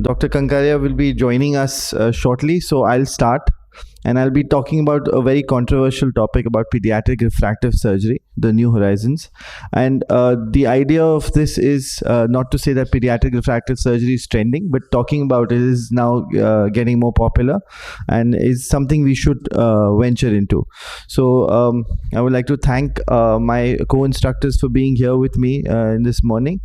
Dr. Kankaria will be joining us shortly, so I'll start. And I'll be talking about a very controversial topic about pediatric refractive surgery, the new horizons. And the idea of this is not to say that pediatric refractive surgery is trending, but talking about it is now getting more popular and is something we should venture into. So I would like to thank my co-instructors for being here with me in this morning.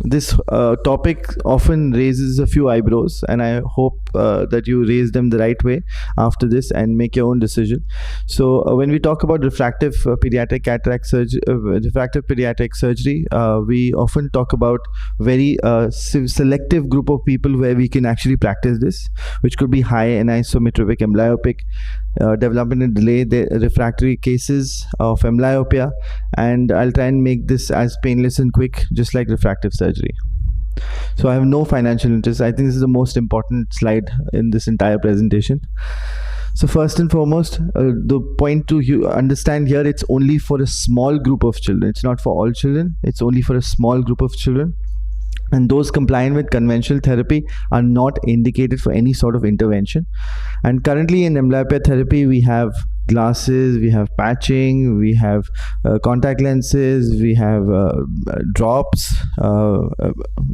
This topic often raises a few eyebrows, and I hope that you raise them the right way after this and make your own decision. So when we talk about refractive pediatric cataract surgery, we often talk about very selective group of people where we can actually practice this, which could be high anisometropic amblyopic, developmental delay, the refractory cases of amblyopia, and I'll try and make this as painless and quick, just like refractive surgery. So I have no financial interest. I think this is the most important slide in this entire presentation. So first and foremost, the point to understand here, it's only for a small group of children. It's not for all children. It's only for a small group of children. And those compliant with conventional therapy are not indicated for any sort of intervention. And currently in amblyopia therapy, we have glasses, we have patching, we have contact lenses, we have drops,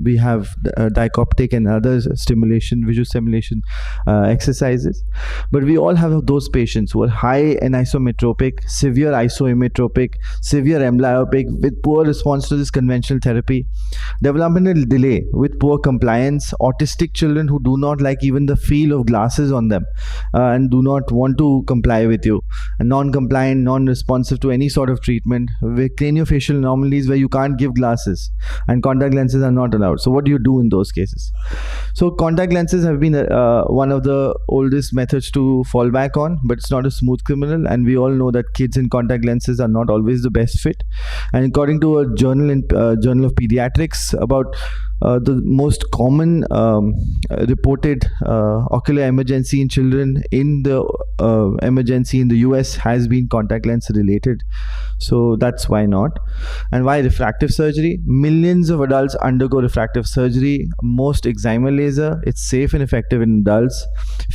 we have dichoptic and other stimulation, visual stimulation exercises. But we all have those patients who are high anisometropic, severe isometropic, severe amblyopic with poor response to this conventional therapy, developmental delay with poor compliance, autistic children who do not like even the feel of glasses on them and do not want to comply with you, and non-compliant, non-responsive to any sort of treatment, with craniofacial anomalies where you can't give glasses and contact lenses are not allowed. So what do you do in those cases? So contact lenses have been one of the oldest methods to fall back on, but it's not a smooth criminal, and we all know that kids in contact lenses are not always the best fit. And according to a journal in Journal of Pediatrics, about the most common reported ocular emergency in children in the emergency in the US has been contact lens related. So that's why not. And why refractive surgery? Millions of adults undergo refractive surgery, most excimer laser. It's safe and effective in adults.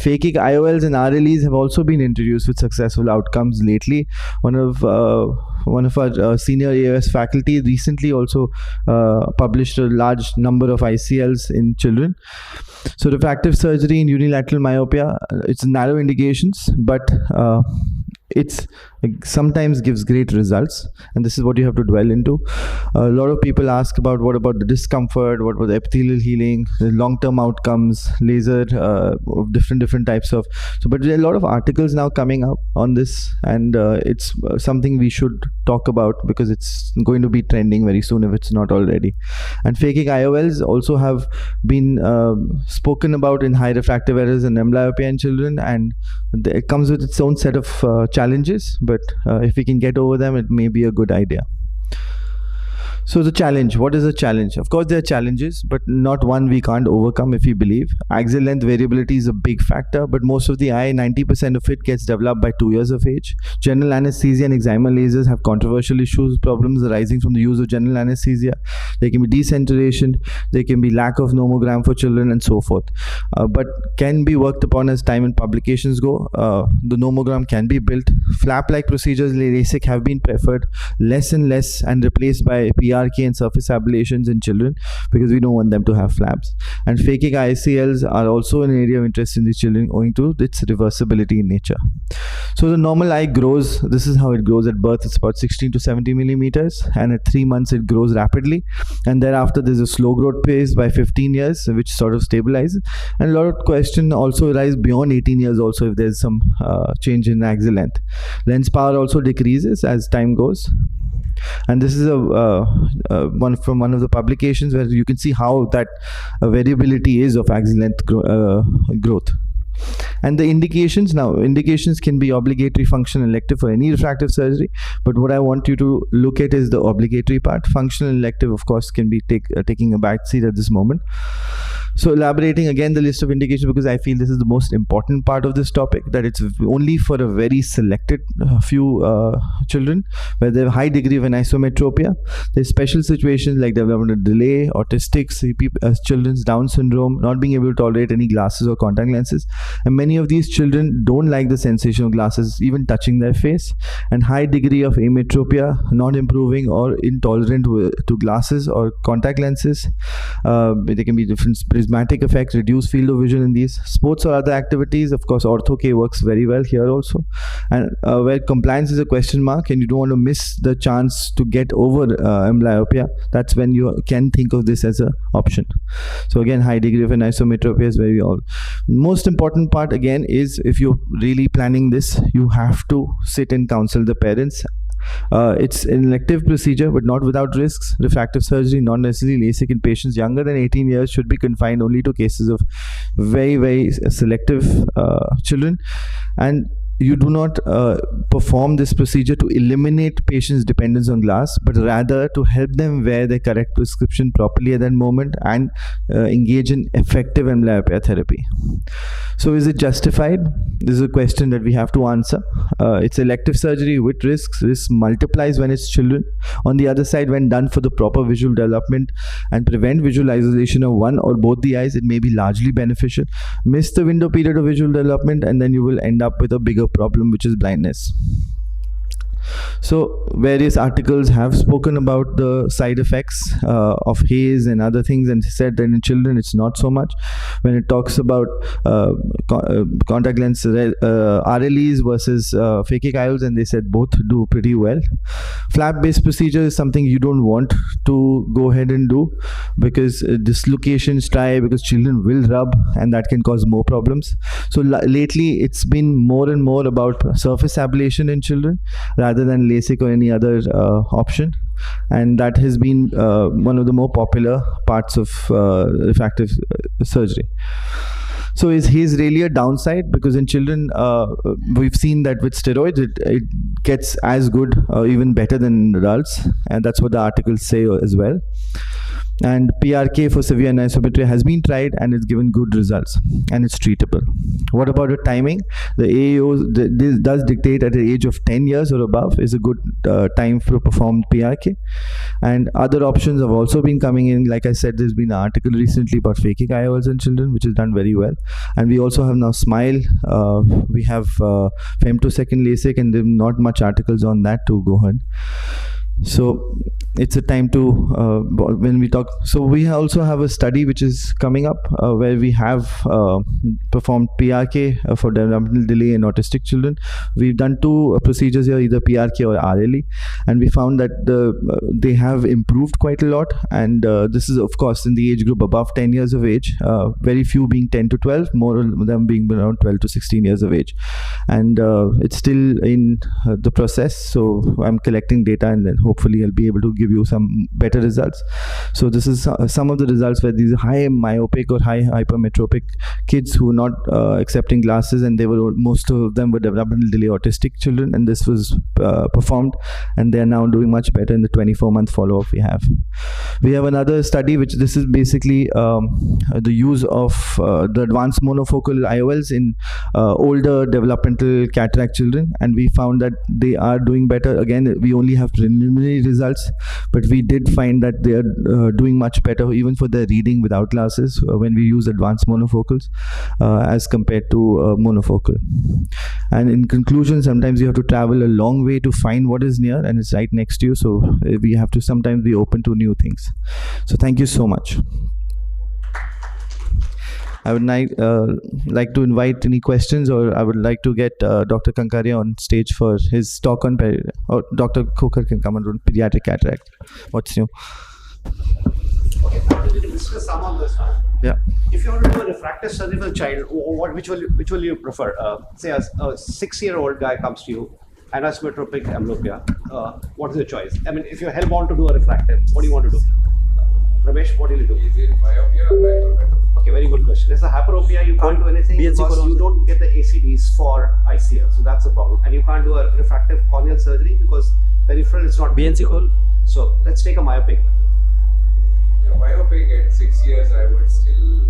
Phakic IOLs and RLEs have also been introduced with successful outcomes lately. One of our senior AOS faculty recently also published a large number of ICLs in children. So refractive surgery in unilateral myopia, it's narrow indications, but it's sometimes gives great results, and this is what you have to dwell into. A lot of people ask about what about the discomfort, what was the epithelial healing, the long-term outcomes, laser of different types of. So but there are a lot of articles now coming up on this, and it's something we should talk about because it's going to be trending very soon if it's not already. And phakic IOLs also have been spoken about in high refractive errors and amblyopia in children, and it comes with its own set of challenges, but if we can get over them, it may be a good idea. So the challenge, what is the challenge? Of course there are challenges, but not one we can't overcome if we believe. Axial length variability is a big factor, but most of the eye, 90% of it gets developed by 2 years of age. General anesthesia and excimer lasers have controversial issues, problems arising from the use of general anesthesia. There can be desaturation, there can be lack of nomogram for children and so forth. But can be worked upon as time and publications go. The nomogram can be built. Flap-like procedures, LASIK, have been preferred less and less and replaced by PRK and surface ablations in children because we don't want them to have flaps. And phakic ICLs are also an area of interest in the children owing to its reversibility in nature. So the normal eye grows, this is how it grows at birth. It's about 16 to 70 millimeters, and at 3 months it grows rapidly, and thereafter there's a slow growth phase by 15 years which sort of stabilizes. And a lot of questions also arise beyond 18 years also if there's some change in axial length. Lens power also decreases as time goes. And this is one from one of the publications where you can see how that variability is of axial length growth. And the indications, now indications can be obligatory, functional, elective for any refractive surgery, but what I want you to look at is the obligatory part. Functional and elective of course can be taking a back seat at this moment. So elaborating again the list of indications, because I feel this is the most important part of this topic, that it's only for a very selected few children where they have high degree of anisometropia. There's special situations like developmental delay, autistics, children's Down syndrome, not being able to tolerate any glasses or contact lenses, and many of these children don't like the sensation of glasses even touching their face, and high degree of ametropia, not improving or intolerant to glasses or contact lenses. There can be different prismatic effects, reduced field of vision in these. Sports or other activities, of course, ortho-K works very well here also. And where compliance is a question mark and you don't want to miss the chance to get over amblyopia, that's when you can think of this as an option. So again, high degree of anisometropia is very all. Most important part again is, if you're really planning this, you have to sit and counsel the parents. It's an elective procedure but not without risks. Refractive surgery, not necessarily LASIK, in patients younger than 18 years should be confined only to cases of very selective children, and you do not perform this procedure to eliminate patients' dependence on glass, but rather to help them wear the correct prescription properly at that moment and engage in effective amblyopia therapy. So is it justified? This is a question that we have to answer. It's elective surgery with risks. Risk multiplies when it's children. On the other side, when done for the proper visual development and prevent visual isolation of one or both the eyes, it may be largely beneficial. Miss the window period of visual development and then you will end up with a bigger problem, which is blindness. So various articles have spoken about the side effects of haze and other things, and said that in children it's not so much. When it talks about contact lens RLEs versus phakic IOLs, and they said both do pretty well. Flap based procedure is something you don't want to go ahead and do, because dislocations try, because children will rub and that can cause more problems. So lately it's been more and more about surface ablation in children rather than LASIK or any other option, and that has been one of the more popular parts of refractive surgery. So is haze really a downside? Because in children, we've seen that with steroids, it gets as good or even better than adults, and that's what the articles say as well. And PRK for severe anisometry has been tried and it's given good results, and it's treatable. What about the timing? The AAO does dictate at the age of 10 years or above is a good time to perform PRK. And other options have also been coming in. Like I said, there's been an article recently about phakic IOLs in children, which is done very well. And we also have now SMILE. We have femtosecond LASIK, and there are not much articles on that to go ahead. So it's a time to when we talk. So we also have a study which is coming up where we have performed PRK for developmental delay in autistic children. We've done two procedures here, either PRK or RLE, and we found that they have improved quite a lot. And this is of course in the age group above 10 years of age, very few being 10 to 12, more of them being around 12 to 16 years of age. And it's still in the process, so I'm collecting data, and then hopefully I'll be able to give you some better results. So this is some of the results where these high myopic or high hypermetropic kids who were not accepting glasses, and they were, most of them were developmental delay autistic children, and this was performed, and they are now doing much better in the 24-month follow-up we have. We have another study, which this is basically the use of the advanced monofocal IOLs in older developmental cataract children, and we found that they are doing better. Again, we only have preliminary results, but we did find that they are doing much better even for their reading without glasses when we use advanced monofocals as compared to monofocal. And in conclusion, sometimes you have to travel a long way to find what is near, and it's right next to you, so we have to sometimes be open to new things. So thank you so much. I would like to invite any questions, or I would like to get Dr. Kankaria on stage for his talk on, or Dr. Kokar can come on pediatric cataract. What's new? Okay, now we will discuss some of this one. Yeah. If you want to do a refractive surgical child, which will you prefer? Say a 6-year-old guy comes to you, anisometropic amblyopia. What is your choice? I mean, if you're hell-bound to do a refractive, what do you want to do? Ramesh, what will you do? Is it myopia or hypermetropia? Okay, very good question. There's a hyperopia, you can't do anything because you don't get the ACDs for ICL, so that's the problem. And you can't do a refractive corneal surgery because peripheral is not BNC call. So let's take a myopic. Yeah, myopic at 6 years, I would still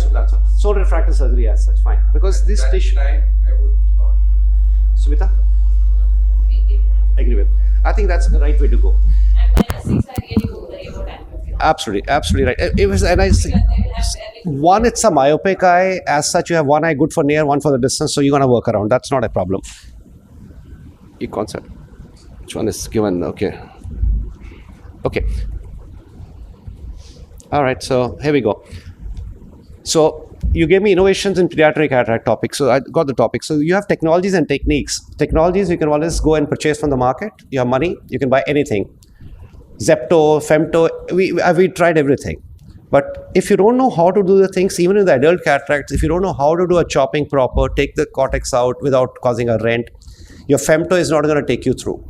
that's sole refractive surgery as such, fine. Because this that tissue. time I would not. Sumita? Agree with. I think that's the right way to go. And -6 I really go very about amblyopia. Absolutely right. It was, and I see. Because they will have One, it's a myopic eye. As such, you have one eye good for near, one for the distance, so you're gonna work around. That's not a problem. E-concept. Which one is given? Okay. All right. So here we go. So you gave me innovations in pediatric cataract topic. So I got the topic. So you have technologies and techniques. Technologies you can always go and purchase from the market. You have money. You can buy anything. Zepto, Femto. We tried everything. But if you don't know how to do the things, even in the adult cataracts, if you don't know how to do a chopping proper, take the cortex out without causing a rent, your Femto is not going to take you through.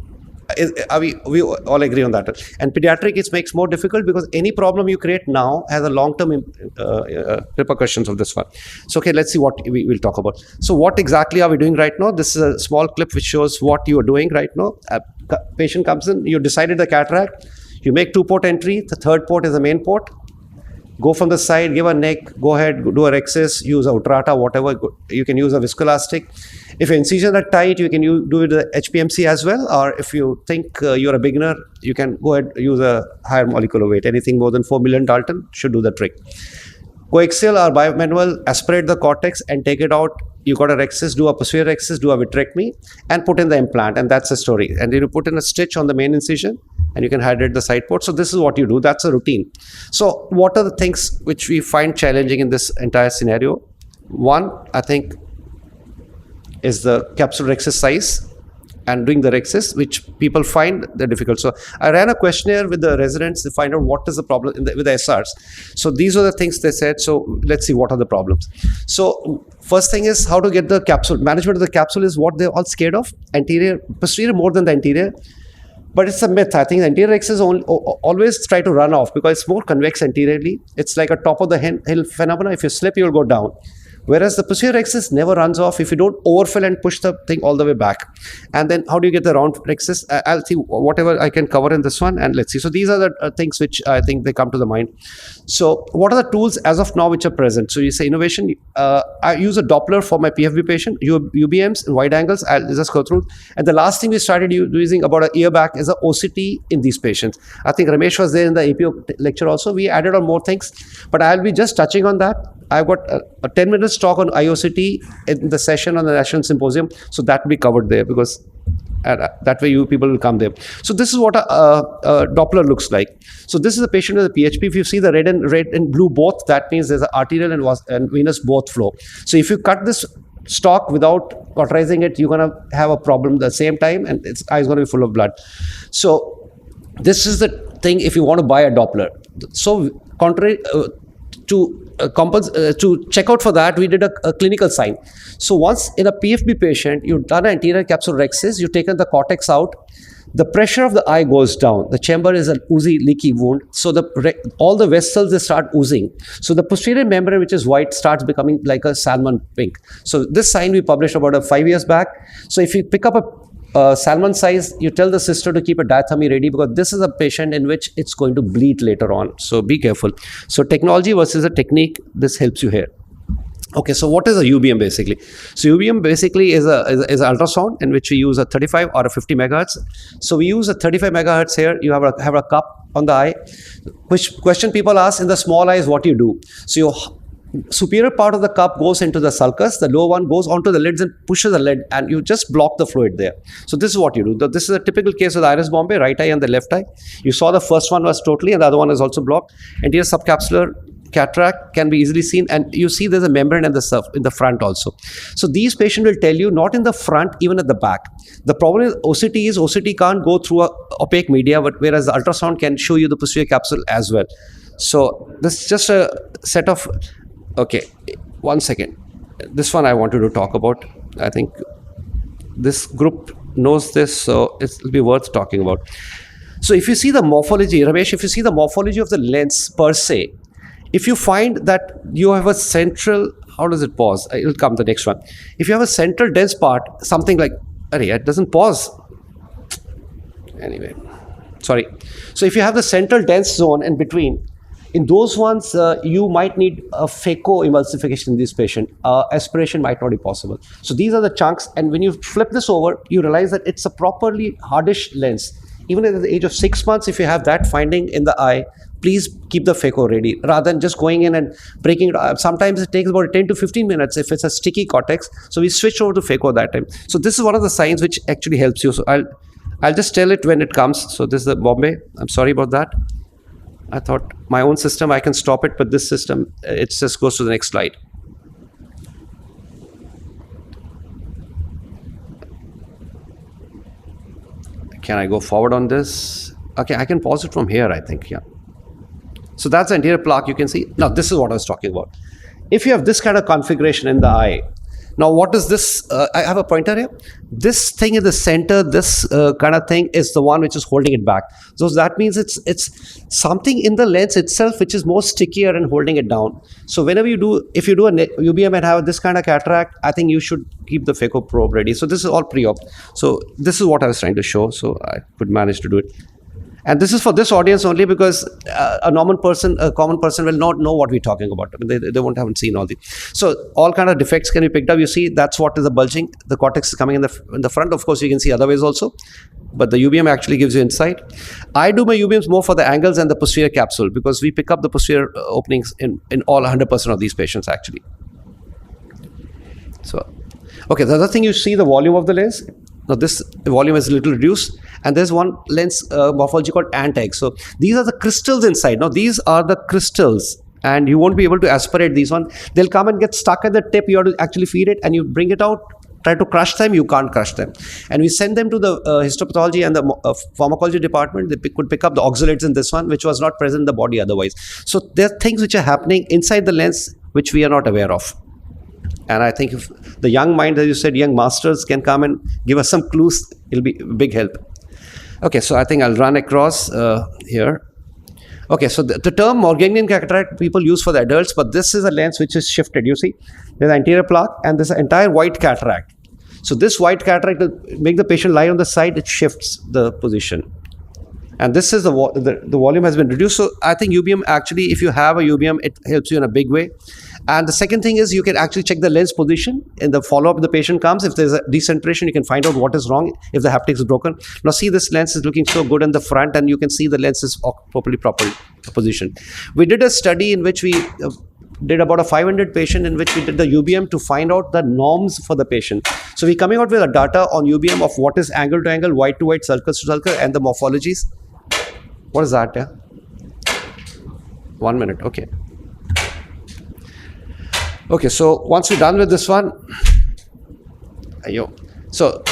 We all agree on that. And pediatric, it makes more difficult because any problem you create now has a long-term repercussions of this one. So, okay, let's see what we will talk about. So what exactly are we doing right now? This is a small clip which shows what you are doing right now. A patient comes in, you decided the cataract, you make 2-port entry, the third port is the main port. Go from the side, give a neck, go ahead, do a rexis, use a utrata, whatever. You can use a viscoelastic. If your incisions are tight, you can do it with HPMC as well. Or if you think you're a beginner, you can go ahead use a higher molecular weight. Anything more than 4 million Dalton should do the trick. Coaxial or biomanual, aspirate the cortex and take it out. You got a rexis, do a posterior rexis, do a vitrectomy, and put in the implant, and that's the story. And then you put in a stitch on the main incision, and you can hydrate the side port. So this is what you do. That's a routine. So what are the things which we find challenging in this entire scenario? One, I think, is the capsule rexis size and doing the rexis, which people find they're difficult. So I ran a questionnaire with the residents to find out what is the problem with the SRs. So these are the things they said. So let's see what are the problems. So first thing is how to get the capsule. Management of the capsule is what they're all scared of. Anterior, posterior more than the anterior. But it's a myth. I think the anterior rexis always try to run off because it's more convex anteriorly. It's like a top of the hill phenomena. If you slip, you'll go down. Whereas the posterior rexis never runs off if you don't overfill and push the thing all the way back. And then how do you get the round rexis? I'll see whatever I can cover in this one, and let's see. So these are the things which I think they come to the mind. So what are the tools as of now which are present? So you say innovation. I use a Doppler for my PFB patient, UBMs and wide angles. I'll just go through. And the last thing we started using about a year back is a OCT in these patients. I think Ramesh was there in the APO lecture also. We added on more things, but I'll be just touching on that. I've got a 10-minute talk on IOCT in the session on the National Symposium, so that will be covered there because that way you people will come there. So this is what a Doppler looks like. So this is a patient with a PHP. If you see the red and blue both, that means there's an arterial and venous both flow. So if you cut this stalk without cauterizing it, you're going to have a problem at the same time, and its eye is going to be full of blood. So this is the thing if you want to buy a Doppler. So contrary to check out for that, we did a clinical sign. So once in a PFB patient, you've done an anterior capsule rexis, you've taken the cortex out, the pressure of the eye goes down. The chamber is an oozy, leaky wound. So all the vessels, they start oozing. So the posterior membrane, which is white, starts becoming like a salmon pink. So this sign we published about 5 years back. So if you pick up a salmon size, you tell the sister to keep a diathermy ready because this is a patient in which it's going to bleed later on. So be careful. So technology versus a technique, this helps you here. Okay, so what is a UBM basically? So UBM basically is an ultrasound in which we use a 35 or a 50 megahertz. So we use a 35 megahertz here. You have a cup on the eye. Which question people ask in the small eye is what you do. So your superior part of the cup goes into the sulcus, the lower one goes onto the lids and pushes the lid, and you just block the fluid there. So this is what you do. This is a typical case with Iris Bombay, right eye and the left eye. You saw the first one was totally and the other one is also blocked. Anterior subcapsular cataract can be easily seen, and you see there's a membrane in the front also. So these patients will tell you not in the front, even at the back. The problem is OCT can't go through a opaque media, but whereas the ultrasound can show you the posterior capsule as well. So this is just a set of, okay, 1 second. This one I wanted to talk about. I think this group knows this, so it'll be worth talking about. So if you see the morphology, Ramesh, if you see the morphology of the lens per se, if you find that you have a central, how does it pause? It'll come the next one. If you have a central dense part, something like, it doesn't pause. Anyway, sorry. So if you have the central dense zone in between, In those ones, you might need a phacoemulsification in this patient. Aspiration might not be possible. So these are the chunks, and when you flip this over, you realize that it's a properly hardish lens. Even at the age of 6 months, if you have that finding in the eye, please keep the phaco ready rather than just going in and breaking it. Sometimes it takes about 10 to 15 minutes if it's a sticky cortex. So we switch over to phaco that time. So this is one of the signs which actually helps you. So I'll just tell it when it comes. So this is the Bombay. I'm sorry about that. I thought my own system, I can stop it, but this system, it just goes to the next slide. Can I go forward on this? Okay, I can pause it from here, I think, yeah. So that's the anterior plaque you can see. Now, this is what I was talking about. If you have this kind of configuration in the eye, now what is this? I have a pointer here. This thing in the center, this kind of thing is the one which is holding it back. So that means it's something in the lens itself which is more stickier and holding it down. So whenever you do, if you do a UBM and have this kind of cataract, I think you should keep the phaco probe ready. So this is all pre-op. So this is what I was trying to show. So I could manage to do it. And this is for this audience only because a common person will not know what we're talking about. I mean, they haven't seen all the. So all kind of defects can be picked up. You see, that's what is the bulging. The cortex is coming in the front. Of course, you can see other ways also. But the UBM actually gives you insight. I do my UBMs more for the angles and the posterior capsule because we pick up the posterior openings in all 100% of these patients actually. So, okay, the other thing you see the volume of the lens. Now this volume is a little reduced, and there's one lens morphology called ant egg. So these are the crystals inside. Now these are the crystals, and you won't be able to aspirate these one. They'll come and get stuck at the tip. You have to actually feed it, and you bring it out. Try to crush them, you can't crush them. And we send them to the histopathology and the pharmacology department. They could pick up the oxalates in this one, which was not present in the body otherwise. So there are things which are happening inside the lens which we are not aware of. And I think if the young mind, as you said, young masters can come and give us some clues, it'll be a big help. Okay, so I think I'll run across here. Okay, so the term Morganian cataract people use for the adults, but this is a lens which is shifted. You see, there's an anterior plaque and there's an entire white cataract. So this white cataract will make the patient lie on the side, it shifts the position. And this is the volume has been reduced. So I think UBM actually, if you have a UBM, it helps you in a big way. And the second thing is you can actually check the lens position in the follow-up. The patient comes, if there's a decentration, you can find out what is wrong if the haptics is broken. Now see, this lens is looking so good in the front, and you can see the lens is properly positioned. We did a study in which we did about a 500 patient in which we did the UBM to find out the norms for the patient. So we're coming out with a data on UBM of what is angle to angle, white to white, sulcus to sulcus, and the morphologies. What is that? Yeah? 1 minute. Okay. Okay, so once we're done with this one, so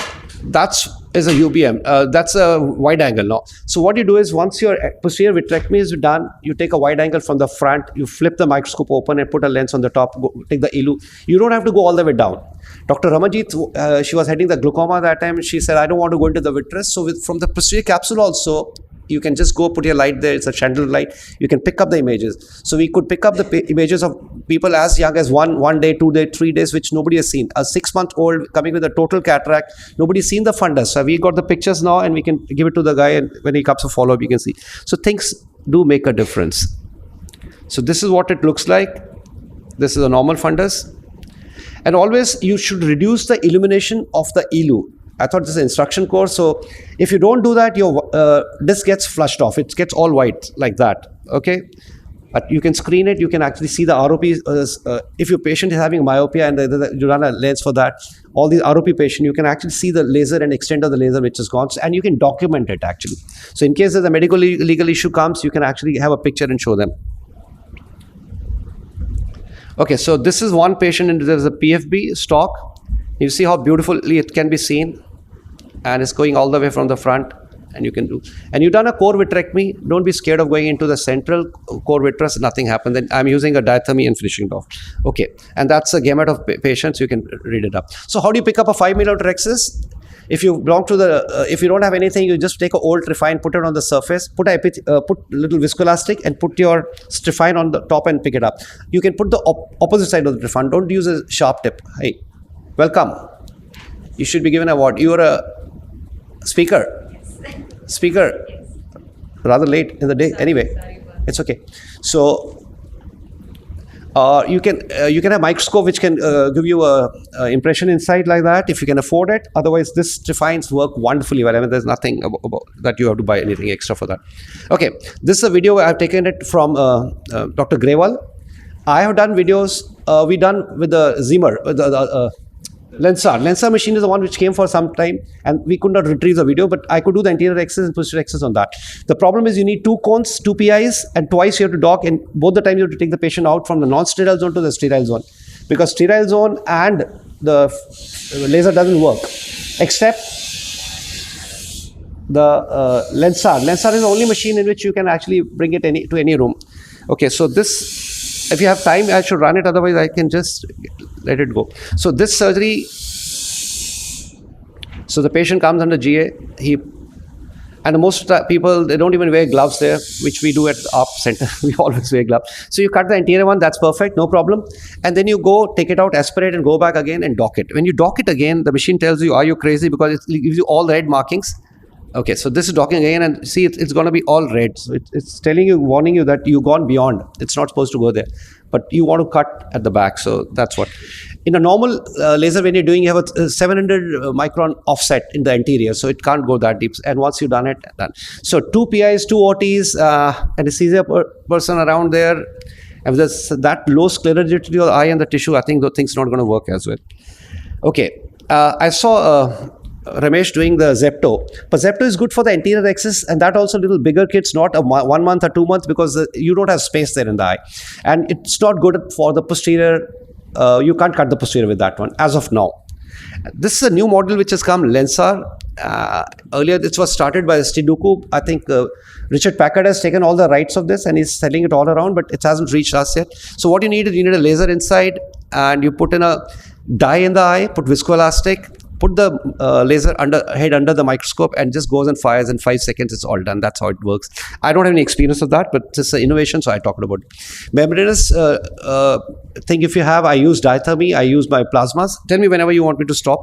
that's is a UBM. That's a wide angle now. So what you do is once your posterior vitrectomy is done, you take a wide angle from the front, you flip the microscope open and put a lens on the top, take the ILU. You don't have to go all the way down. Dr. Ramajit, she was heading the glaucoma that time. She said, I don't want to go into the vitreous. So from the posterior capsule also, you can just go put your light there. It's a chandelier light. You can pick up the images. So we could pick up the images of people as young as one day, 2 days, 3 days, which nobody has seen. A 6-month-old coming with a total cataract. Nobody's seen the fundus. So we got the pictures now, and we can give it to the guy, and when he comes to follow up, you can see. So things do make a difference. So this is what it looks like. This is a normal fundus. And always you should reduce the illumination of the ILU. I thought this is an instruction course. So if you don't do that, your disc gets flushed off. It gets all white like that. Okay. But you can screen it. You can actually see the ROP. If your patient is having myopia and you run a lens for that, all these ROP patient, you can actually see the laser and extent of the laser which is gone. And you can document it actually. So in case there's a medical legal issue comes, you can actually have a picture and show them. Okay. So this is one patient and there's a PFB stalk. You see how beautifully it can be seen. And it's going all the way from the front, and you can do. And you've done a core vitrectomy. Don't be scared of going into the central core vitreous. Nothing happened. Then I'm using a diathermy and finishing it off. Okay, and that's a gamut of patients. You can read it up. So how do you pick up a 5mm rexus? If you belong to the, if you don't have anything, you just take an old Trifine, put it on the surface, put little viscoelastic, and put your Trifine on the top and pick it up. You can put the opposite side of the Trifine. Don't use a sharp tip. Hey, welcome. You should be given an award. You are a speaker. Speaker. Rather late in the day. Anyway. It's okay. So you can have microscope which can give you a impression inside like that if you can afford it. Otherwise, this defines work wonderfully well. I mean, there's nothing about that you have to buy anything extra for that. Okay, this is a video I've taken it from Dr. Grewal. I have done videos we done with the Zimmer, the Lensar. Lensar machine is the one which came for some time, and we could not retrieve the video, but I could do the anterior axis and posterior axis on that. The problem is you need 2 cones, 2 PIs, and twice you have to dock, and both the time you have to take the patient out from the non-sterile zone to the sterile zone, because sterile zone and the laser doesn't work, except the Lensar. Lensar is the only machine in which you can actually bring it to any room. Okay, so this, if you have time, I should run it, otherwise I can just let it go. So this surgery, so the patient comes under GA, and most of the people, they don't even wear gloves there, which we do at the op center. We always wear gloves. So you cut the anterior one, that's perfect, no problem. And then you go, take it out, aspirate, and go back again and dock it. When you dock it again, the machine tells you, are you crazy? Because it gives you all red markings. Okay, so this is docking again, and see, it's going to be all red. So it's telling you, warning you that you've gone beyond. It's not supposed to go there, but you want to cut at the back. So that's what. In a normal laser, when you're doing, you have a 700 micron offset in the anterior, so it can't go that deep. And once you've done it, done. So 2 PIs, 2 OTs, anesthesia person around there. And there's that low sclerosity of the eye and the tissue, I think those things not going to work as well. Okay, I saw Ramesh doing the Zepto, but Zepto is good for the anterior axis, and that also little bigger kids, not a 1 month or 2 months, because you don't have space there in the eye, and it's not good for the posterior. You can't cut the posterior with that one as of now. This is a new model which has come, Lensar. Earlier this was started by Stiduku. I think Richard Packard has taken all the rights of this and he's selling it all around, but it hasn't reached us yet. So what you need is, you need a laser inside, and you put in a dye in the eye, put viscoelastic, put the laser head under the microscope, and just goes and fires in 5 seconds. It's all done. That's how it works. I don't have any experience of that, but it's an innovation, so I talked about it. Membranous thing, if you have, I use diathermy, I use my plasmas. Tell me whenever you want me to stop.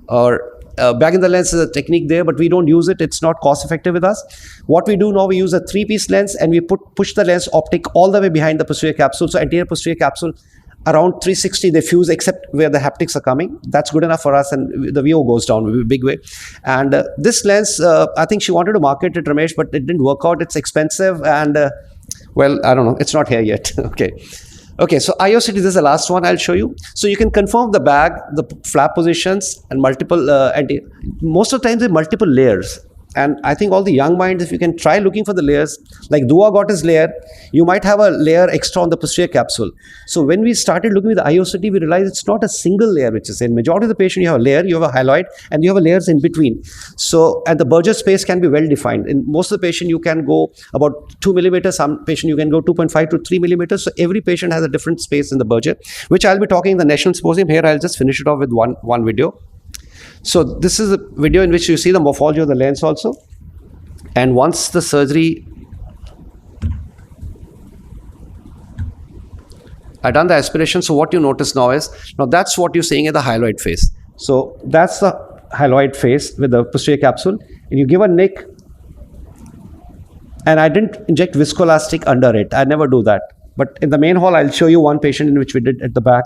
Or back in the lens is a technique there, but we don't use it. It's not cost effective with us. What we do now, we use a 3-piece lens, and we push the lens optic all the way behind the posterior capsule. So anterior posterior capsule, around 360 they fuse, except where the haptics are coming. That's good enough for us, and the VO goes down in a big way. And this lens, I think she wanted to market it, Ramesh, but it didn't work out. It's expensive, and well, I don't know, it's not here yet. Okay, so IOCT, this is the last one I'll show you. So you can confirm the bag, the flap positions, and multiple, most of the times they're multiple layers. And I think all the young minds, if you can try looking for the layers, like Dua got his layer, you might have a layer extra on the posterior capsule. So when we started looking at the IOCT, we realized it's not a single layer, which is in majority of the patient, you have a layer, you have a hyaloid, and you have a layers in between. So, and the Burgess space can be well defined. In most of the patient, you can go about 2 millimeters. Some patient, you can go 2.5 to 3 millimeters. So every patient has a different space in the Burgess, which I'll be talking in the National Symposium. Here, I'll just finish it off with one video. So this is a video in which you see the morphology of the lens also. And once the surgery, I've done the aspiration. So what you notice now is, now that's what you're seeing at the hyaloid face. So that's the hyaloid face with the posterior capsule. And you give a nick. And I didn't inject viscoelastic under it. I never do that. But in the main hall, I'll show you one patient in which we did at the back.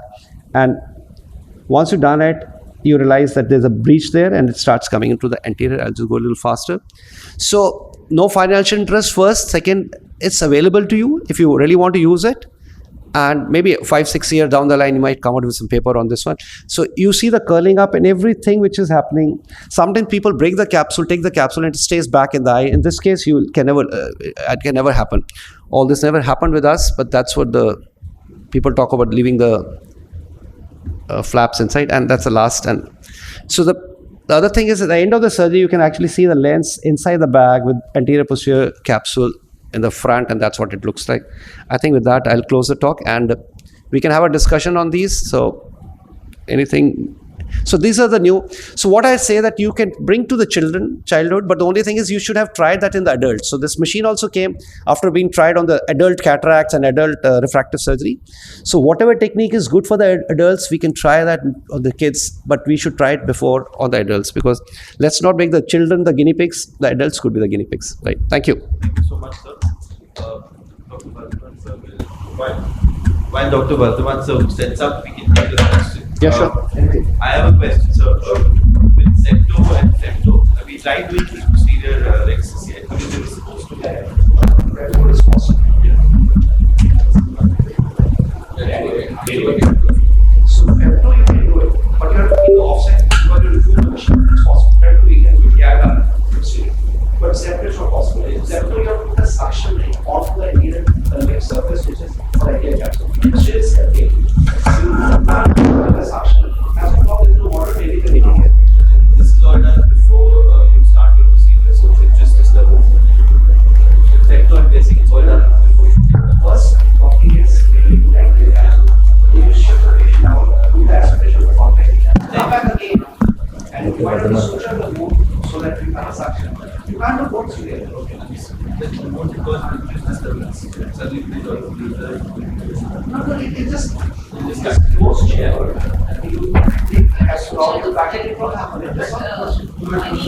And once you've done it, you realize that there's a breach there and it starts coming into the anterior. I'll just go a little faster. So no financial interest first. Second, it's available to you if you really want to use it. And maybe 5-6 years down the line, you might come out with some paper on this one. So you see the curling up and everything which is happening. Sometimes people break the capsule, take the capsule, and it stays back in the eye. In this case, it can never happen. All this never happened with us, but that's what the people talk about, leaving the flaps inside, and that's the last. And so the other thing is, at the end of the surgery, you can actually see the lens inside the bag with anterior posterior capsule in the front, and that's what it looks like. I think with that, I'll close the talk, and we can have a discussion on these. So anything. So these are the new. So what I say that you can bring to the childhood, but the only thing is you should have tried that in the adults. So this machine also came after being tried on the adult cataracts and adult refractive surgery. So whatever technique is good for the adults, we can try that on the kids, but we should try it before on the adults, because let's not make the children the guinea pigs. The adults could be the guinea pigs, right? Thank you. Thank you so much, sir. Dr. Vardhaman sir will, while Dr. Vardhaman sir sets up, we can take the question. Yeah, sure. I have a question, sir. With septo and femto, we tried doing the posterior rexus here. I mean, they were supposed to be What is possible? So femto you can do it, but you're in the offset, you are doing full machine. It's possible. Femto you can do it. Yeah, but septo is not possible. In septo you have to put a suction ring onto the needed lip surface, which is for idea capsule. Which is okay. So you can't put a suction ring. As of now, there is no water, maybe the meeting here. This is all done before you start your procedure, so it's just a step. Femto and basic, it's all done before you take the First, talking is really good idea. You shift the patient out, do the aspiration of contact, come back again, and you want to suture the wound so that you have a suction. You can't do both together. No, it just goes chair. You take as long as back it will happen. It does not Any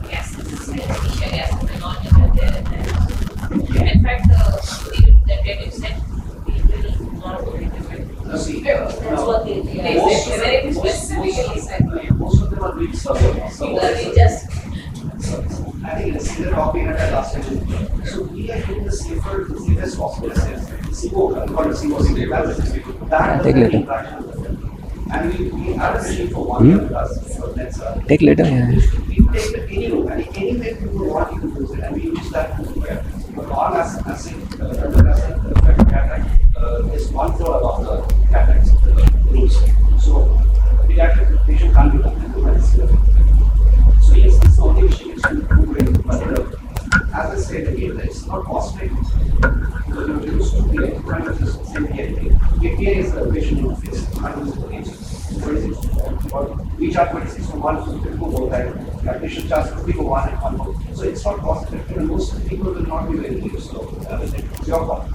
gases, anesthesia gases may not be there. In fact, the relative said it will not be different. see. That's what they said. Very specifically said. Most of them are doing something. They just I think it's the talk we had at last time. So we are doing the safest possible steps. SIBO, called SIBO, that Take later. And we have a machine for 1 year plus. So that's Take later, yeah. we take the any room, and any way people want you to use it, and we use that to where all acid, cataract is 1 floor above the cataract rules. So pediatric patient can't be done. So yes, it's the only machine which can do it, but as I said again, it's not costly. Because you're used to the parameters of the same KPA. KPA is the patient interface. I use the age 26, or we charge 26 for 1, so people go that patient charge 50 for 1 and 1 more. So it's not cost effective, and most people will not be very used. So it's your call.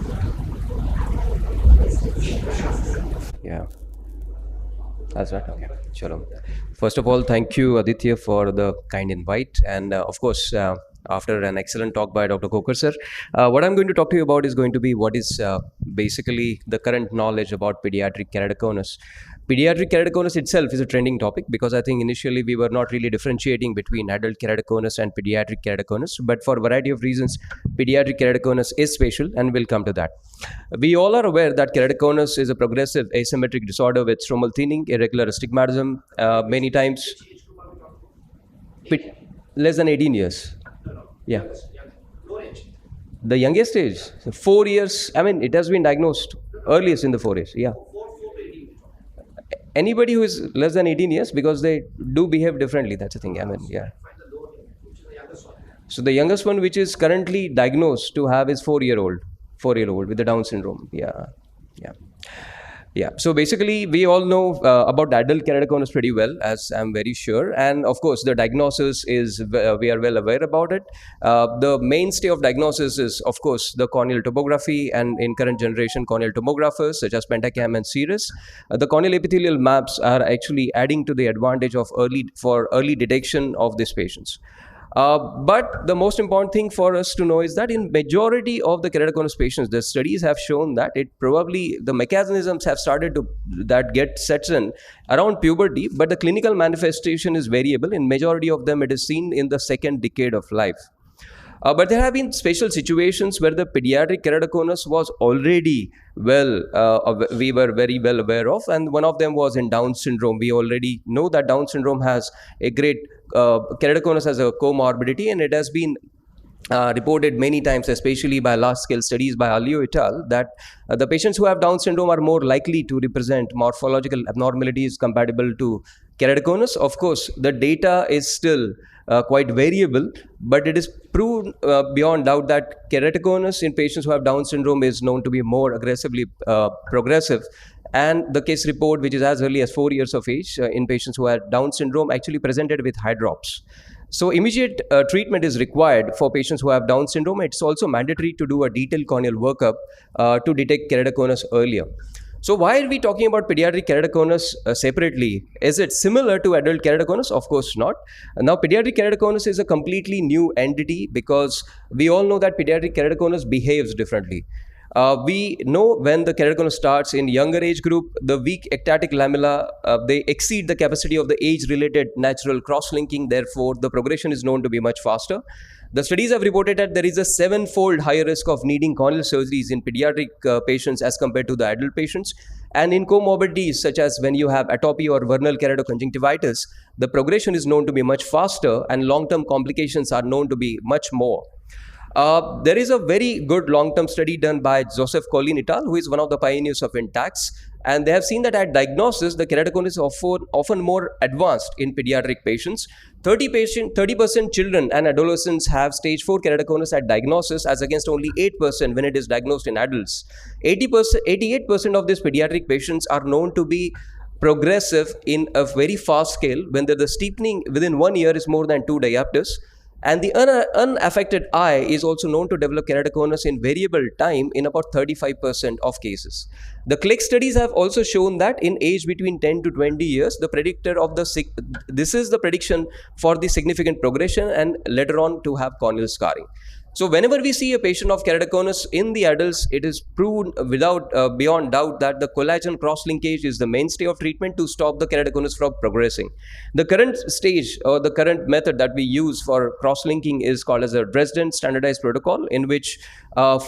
Yeah. That's right. Okay. Sure. First of all, thank you, Aditya, for the kind invite. And of course, after an excellent talk by Dr. Kokar sir, what I'm going to talk to you about is going to be what is basically the current knowledge about pediatric keratoconus. Pediatric keratoconus itself is a trending topic because I think initially we were not really differentiating between adult keratoconus and pediatric keratoconus, but for a variety of reasons, pediatric keratoconus is spatial, and we'll come to that. We all are aware that keratoconus is a progressive asymmetric disorder with stromal thinning, irregular astigmatism, many times less than 18 years. Yeah. The youngest age, 4 years. I mean, it has been diagnosed earliest in the 4 years. Yeah. Anybody who is less than 18 years, because they do behave differently. That's the thing. I mean, yeah. So the youngest one, which is currently diagnosed to have, is 4-year-old with the Down syndrome. Yeah. So basically, we all know about adult keratoconus pretty well, as I'm very sure. And of course, the diagnosis is, we are well aware about it. The mainstay of diagnosis is, of course, the corneal tomography, and in current generation corneal tomographers such as Pentacam and Cirrus. The corneal epithelial maps are actually adding to the advantage of early detection of these patients. But the most important thing for us to know is that in majority of the keratoconus patients, the studies have shown that the mechanisms have started to sets in around puberty, but the clinical manifestation is variable. In majority of them, it is seen in the second decade of life. But there have been special situations where the pediatric keratoconus was already we were very well aware of, and one of them was in Down syndrome. We already know that Down syndrome has a great keratoconus as a comorbidity, and it has been reported many times, especially by large-scale studies by AIOC et al., that the patients who have Down syndrome are more likely to represent morphological abnormalities compatible to keratoconus. Of course, the data is still quite variable, but it is proven beyond doubt that keratoconus in patients who have Down syndrome is known to be more aggressively progressive. And the case report, which is as early as 4 years of age in patients who have Down syndrome, actually presented with eye drops. So immediate treatment is required for patients who have Down syndrome. It's also mandatory to do a detailed corneal workup to detect keratoconus earlier. So why are we talking about pediatric keratoconus separately? Is it similar to adult keratoconus? Of course not. Now pediatric keratoconus is a completely new entity because we all know that pediatric keratoconus behaves differently. We know when the keratoconus starts in younger age group, the weak ectatic lamella, they exceed the capacity of the age-related natural cross-linking. Therefore, the progression is known to be much faster. The studies have reported that there is a 7-fold higher risk of needing corneal surgeries in pediatric patients as compared to the adult patients. And in comorbidities such as when you have atopy or vernal keratoconjunctivitis, the progression is known to be much faster and long-term complications are known to be much more. There is a very good long-term study done by Joseph Collin et al., who is one of the pioneers of Intacs, and they have seen that at diagnosis, the keratoconus is often more advanced in pediatric patients. 30% children and adolescents have stage 4 keratoconus at diagnosis as against only 8% when it is diagnosed in adults. 88% of these pediatric patients are known to be progressive in a very fast scale when the steepening within 1 year is more than 2 diopters. And the unaffected eye is also known to develop keratoconus in variable time in about 35% of cases. The CLIC studies have also shown that in age between 10 to 20 years, the predictor of this is the prediction for the significant progression and later on to have corneal scarring. So whenever we see a patient of keratoconus in the adults, it is proven beyond doubt that the collagen cross-linkage is the mainstay of treatment to stop the keratoconus from progressing. The current stage or the current method that we use for cross-linking is called as a Dresden standardized protocol, in which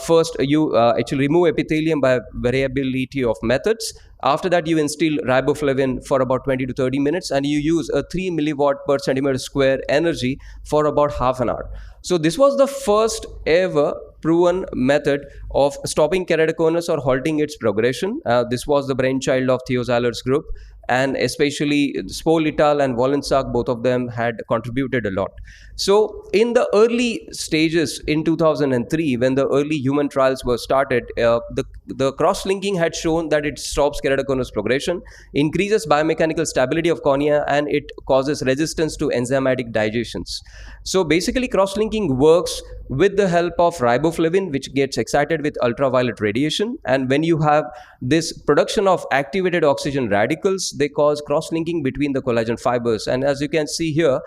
first you actually remove epithelium by variability of methods. After that, you instill riboflavin for about 20 to 30 minutes and you use a 3 milliwatt per centimeter square energy for about half an hour. So this was the first ever proven method of stopping keratoconus or halting its progression. This was the brainchild of Theo Zahler's group, and especially Spohl et al. And Wollensak, both of them had contributed a lot. So in the early stages in 2003, when the early human trials were started, the cross-linking had shown that it stops keratoconus progression, increases biomechanical stability of cornea, and it causes resistance to enzymatic digestions. So basically cross-linking works with the help of riboflavin, which gets excited with ultraviolet radiation. And when you have this production of activated oxygen radicals, they cause cross-linking between the collagen fibers. And as you can see here,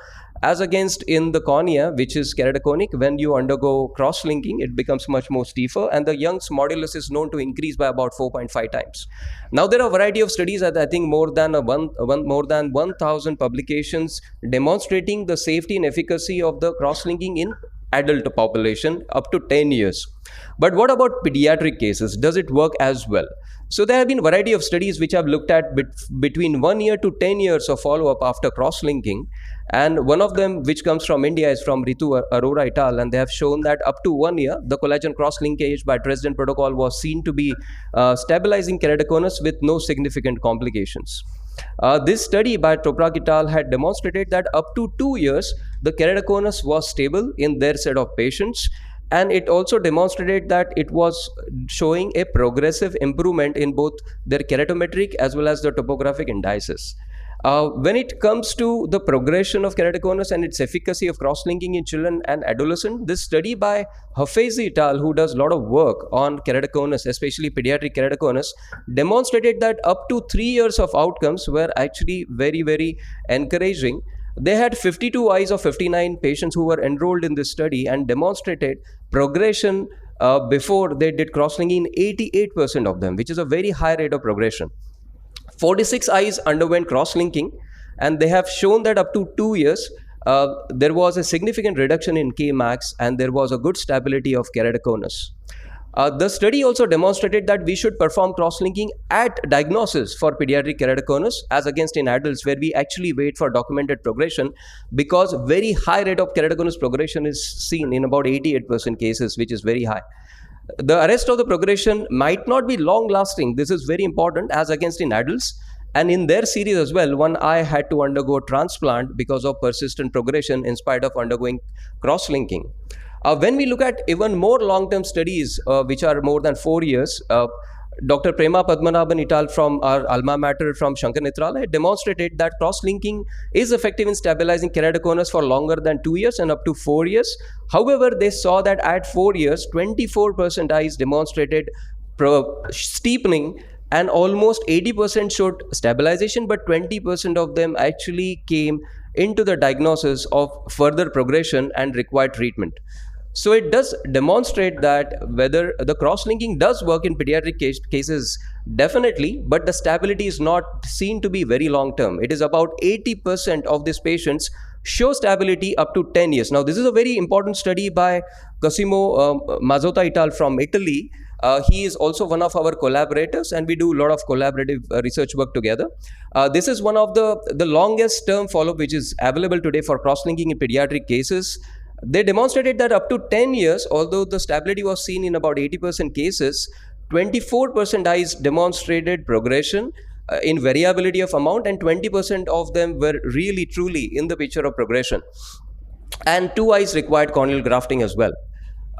as against in the cornea, which is keratoconic, when you undergo cross-linking, it becomes much more stiffer, and the Young's modulus is known to increase by about 4.5 times. Now there are a variety of studies, I think more than 1,000 publications demonstrating the safety and efficacy of the cross-linking in adult population up to 10 years. But what about pediatric cases? Does it work as well? So there have been a variety of studies which have looked at between 1 year to 10 years of follow-up after cross-linking. And one of them, which comes from India, is from Ritu Arora et al. And they have shown that up to 1 year, the collagen cross-linkage by Dresden protocol was seen to be stabilizing keratoconus with no significant complications. This study by Toprak et al. Had demonstrated that up to 2 years, the keratoconus was stable in their set of patients. And it also demonstrated that it was showing a progressive improvement in both their keratometric as well as the topographic indices. When it comes to the progression of keratoconus and its efficacy of cross-linking in children and adolescents, this study by Hafezi et al., who does a lot of work on keratoconus, especially pediatric keratoconus, demonstrated that up to 3 years of outcomes were actually very, very encouraging. They had 52 eyes of 59 patients who were enrolled in this study and demonstrated progression before they did cross-linking in 88% of them, which is a very high rate of progression. 46 eyes underwent cross-linking, and they have shown that up to 2 years, there was a significant reduction in Kmax and there was a good stability of keratoconus. The study also demonstrated that we should perform cross-linking at diagnosis for pediatric keratoconus as against in adults, where we actually wait for documented progression, because very high rate of keratoconus progression is seen in about 88% cases, which is very high. The arrest of the progression might not be long-lasting. This is very important as against in adults. And in their series as well, one eye had to undergo transplant because of persistent progression in spite of undergoing cross-linking. When we look at even more long-term studies, which are more than 4 years, Dr. Prema Padmanabhan et al. From our alma mater from Shankar Netralaya demonstrated that cross-linking is effective in stabilizing keratoconus for longer than 2 years and up to 4 years. However, they saw that at 4 years, 24% eyes demonstrated steepening and almost 80% showed stabilization, but 20% of them actually came into the diagnosis of further progression and required treatment. So it does demonstrate that whether the cross-linking does work in pediatric cases, definitely, but the stability is not seen to be very long-term. It is about 80% of these patients show stability up to 10 years. Now, this is a very important study by Cosimo Mazzotta et al. From Italy. He is also one of our collaborators, and we do a lot of collaborative research work together. This is one of the longest term follow-up which is available today for cross-linking in pediatric cases. They demonstrated that up to 10 years, although the stability was seen in about 80% cases, 24% eyes demonstrated progression in variability of amount, and 20% of them were really truly in the picture of progression. And 2 eyes required corneal grafting as well.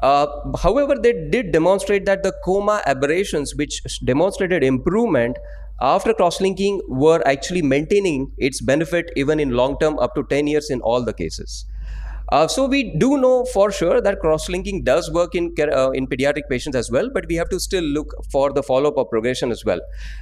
However, they did demonstrate that the coma aberrations which demonstrated improvement after cross-linking were actually maintaining its benefit even in long term up to 10 years in all the cases. So we do know for sure that cross-linking does work in pediatric patients as well, but we have to still look for the follow-up of progression as well.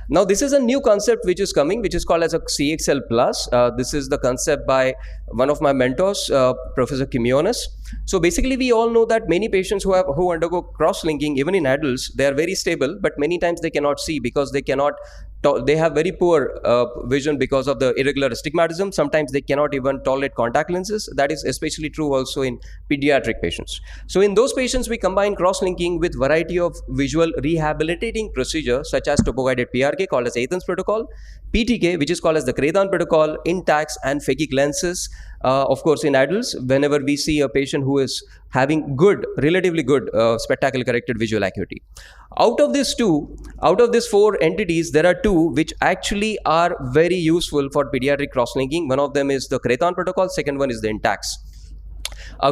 Now, this is a new concept which is coming, which is called as a CXL+. This is the concept by one of my mentors, Professor Quinones. So basically, we all know that many patients who undergo cross-linking, even in adults, they are very stable, but many times they cannot see because they have very poor vision because of the irregular astigmatism. Sometimes they cannot even tolerate contact lenses. That is especially true also in pediatric patients. So in those patients, we combine cross-linking with variety of visual rehabilitating procedures such as topo-guided PRK called as Athens protocol, PTK which is called as the Crathon protocol, Intacs and phakic lenses. Of course, in adults, whenever we see a patient who is having relatively good spectacle corrected visual acuity. Out of these 4 entities, there are 2 which actually are very useful for pediatric cross-linking. One of them is the Crathon protocol, second one is the Intacs.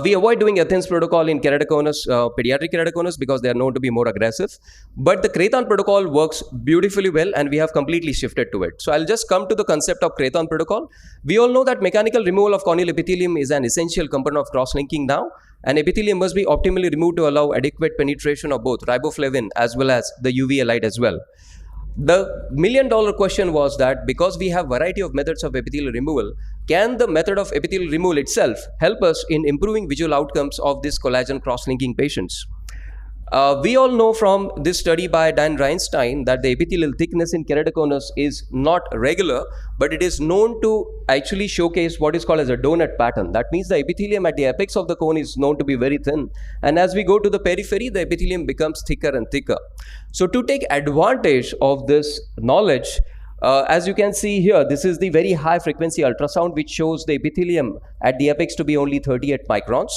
We avoid doing Athens protocol in keratoconus, pediatric keratoconus because they are known to be more aggressive. But the Crathon protocol works beautifully well and we have completely shifted to it. So I'll just come to the concept of Crathon protocol. We all know that mechanical removal of corneal epithelium is an essential component of cross-linking now. And epithelium must be optimally removed to allow adequate penetration of both riboflavin as well as the UVA light as well. The million-dollar question was that because we have variety of methods of epithelial removal, can the method of epithelial removal itself help us in improving visual outcomes of these collagen cross-linking patients? We all know from this study by Dan Reinstein that the epithelial thickness in keratoconus is not regular, but it is known to actually showcase what is called as a donut pattern. That means the epithelium at the apex of the cone is known to be very thin. And as we go to the periphery, the epithelium becomes thicker and thicker. So to take advantage of this knowledge, as you can see here, this is the very high frequency ultrasound which shows the epithelium at the apex to be only 38 microns.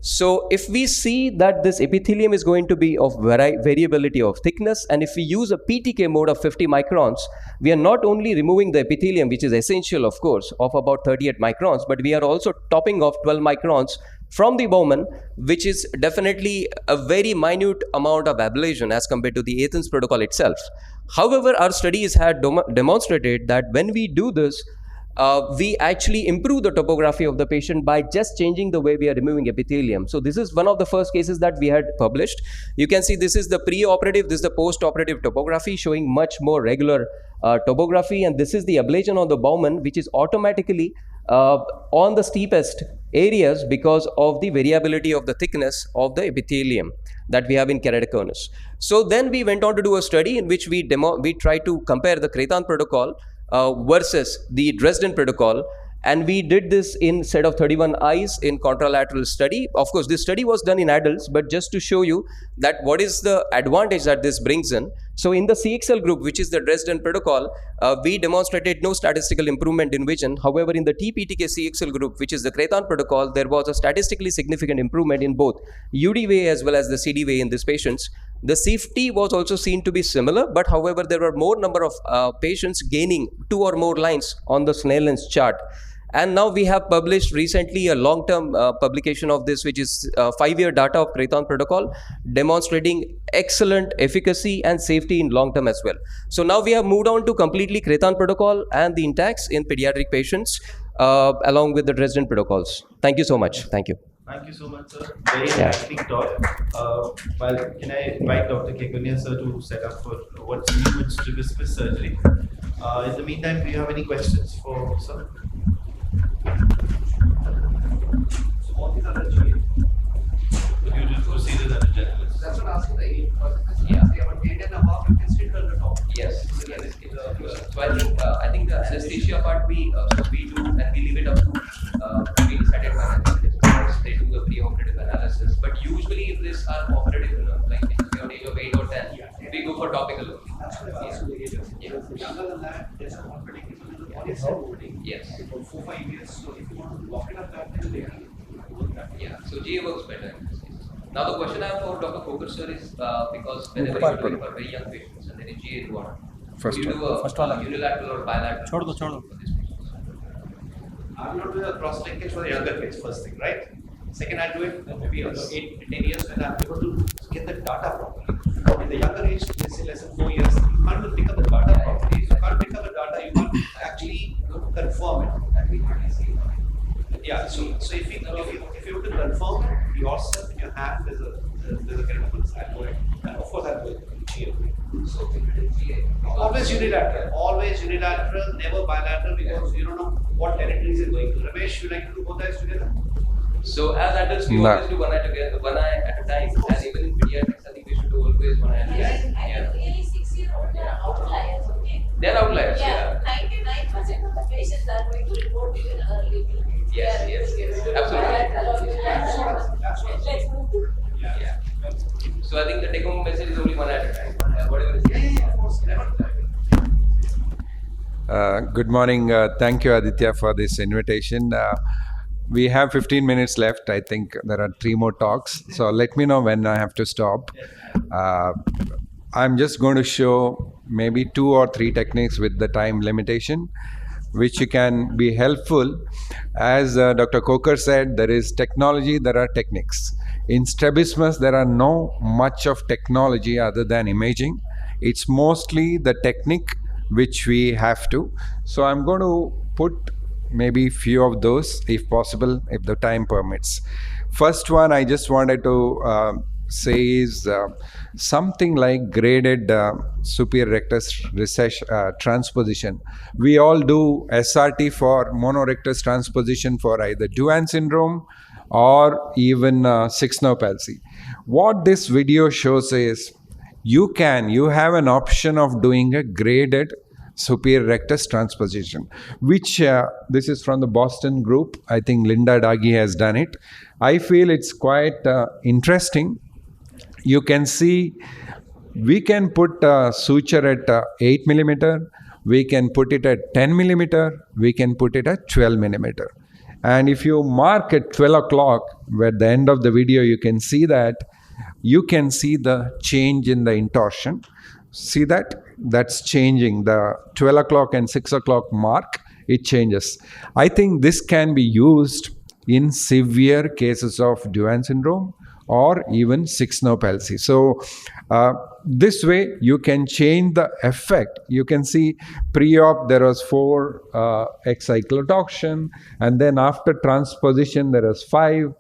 So if we see that this epithelium is going to be of variability of thickness, and if we use a PTK mode of 50 microns, we are not only removing the epithelium, which is essential of course, of about 38 microns, but we are also topping off 12 microns from the Bowman, which is definitely a very minute amount of ablation as compared to the Athens protocol itself. However, our studies had demonstrated that when we do this, we actually improve the topography of the patient by just changing the way we are removing epithelium. So this is one of the first cases that we had published. You can see this is the pre-operative, this is the post-operative topography showing much more regular topography, and this is the ablation on the Bowman, which is automatically on the steepest areas because of the variability of the thickness of the epithelium that we have in keratoconus. So then we went on to do a study in which we tried to compare the Crathon protocol versus the Dresden protocol, and we did this in set of 31 eyes in contralateral study. Of course, this study was done in adults, but just to show you that what is the advantage that this brings in. So in the CXL group, which is the Dresden protocol, we demonstrated no statistical improvement in vision. However, in the TPTK CXL group, which is the Crathon protocol, there was a statistically significant improvement in both UDVA as well as the CDVA in these patients. The safety was also seen to be similar, but however, there were more number of patients gaining 2 or more lines on the Snell lens chart. And now we have published recently a long-term publication of this, which is 5-year data of Crathon protocol, demonstrating excellent efficacy and safety in long-term as well. So now we have moved on to completely Crathon protocol and the Intacs in pediatric patients, along with the Dresden protocols. Thank you so much. Thank you. Thank you so much, sir. Very enlightening talk. Well, can I invite Dr. Kekunia, sir, to set up for what's new in strabismus surgery? In the meantime, do you have any questions for sir? So all these are the GA. The usual procedures and the generalists. That's what I'm asking the 8. Yeah. They have a 10 and a half, you can sit on the top. Yes. So I think the anesthesia part we do and we leave it up to we decided they do the pre-operative analysis. But usually if this are operative, like if you're on age of 8 or 10, we go for topical only. That's what I asked you the age of. Younger than that, there's a more predictable than the body is still moving. Yes. For 4-5 years. So if you want to lock it up that then they can work that. Yeah. So GA works better in this case. Now the question I have for Dr. Coker sir is because whenever you're doing for very young patients and then in GA is what? First do you do a unilateral or bilateral? For these patients? I'm not doing a cross linkage for the younger kids, first thing, right? Second, I do it maybe 8 to 10 years when I'm able to get the data properly. In the younger age, let's say less than 4 years, you can't even pick up the data properly. If you can't pick up the data, you can't actually confirm it. And we hardly see it. Yeah, so if you were to confirm it yourself in your hand, there's a chemical standpoint. And of course, I'll do it in GA. So always unilateral, never bilateral, because you don't know what territories is going to. Ramesh, you like to do both eyes together? So as adults, we always do one eye together, one eye at a time, and even in pediatrics, I think we should do always one eye at a time. I think really 6-year-olds are outliers, okay? They're outliers, Yeah, 99% of the patients are going to report even early. Yes, absolutely. Let's move to. Yeah. So I think the take-home message is only one at a time. Whatever is Good morning. Thank you, Aditya, for this invitation. We have 15 minutes left. I think there are 3 more talks. So let me know when I have to stop. I'm just going to show maybe 2 or 3 techniques with the time limitation, which can be helpful. As Dr. Coker said, there is technology, there are techniques. In strabismus, there are no much of technology other than imaging. It's mostly the technique which we have to. So I'm going to put maybe few of those, if possible, if the time permits. First one I just wanted to say is something like graded superior rectus transposition. We all do SRT for monorectus transposition for either Duane syndrome or even 6-nerve palsy. What this video shows is you have an option of doing a graded superior rectus transposition, which this is from the Boston group. I think Linda Daggy has done it. I feel it's quite interesting. You can see we can put a suture at 8 millimeter, we can put it at 10 millimeter, we can put it at 12 millimeter. And if you mark at 12 o'clock, where at the end of the video you can see that, you can see the change in the intorsion. See that? That's changing. The 12 o'clock and 6 o'clock mark, it changes. I think this can be used in severe cases of Duane syndrome or even 6-nerve palsy. So this way you can change the effect. You can see pre-op there was 4 cyclotoxin, and then after transposition there was 5.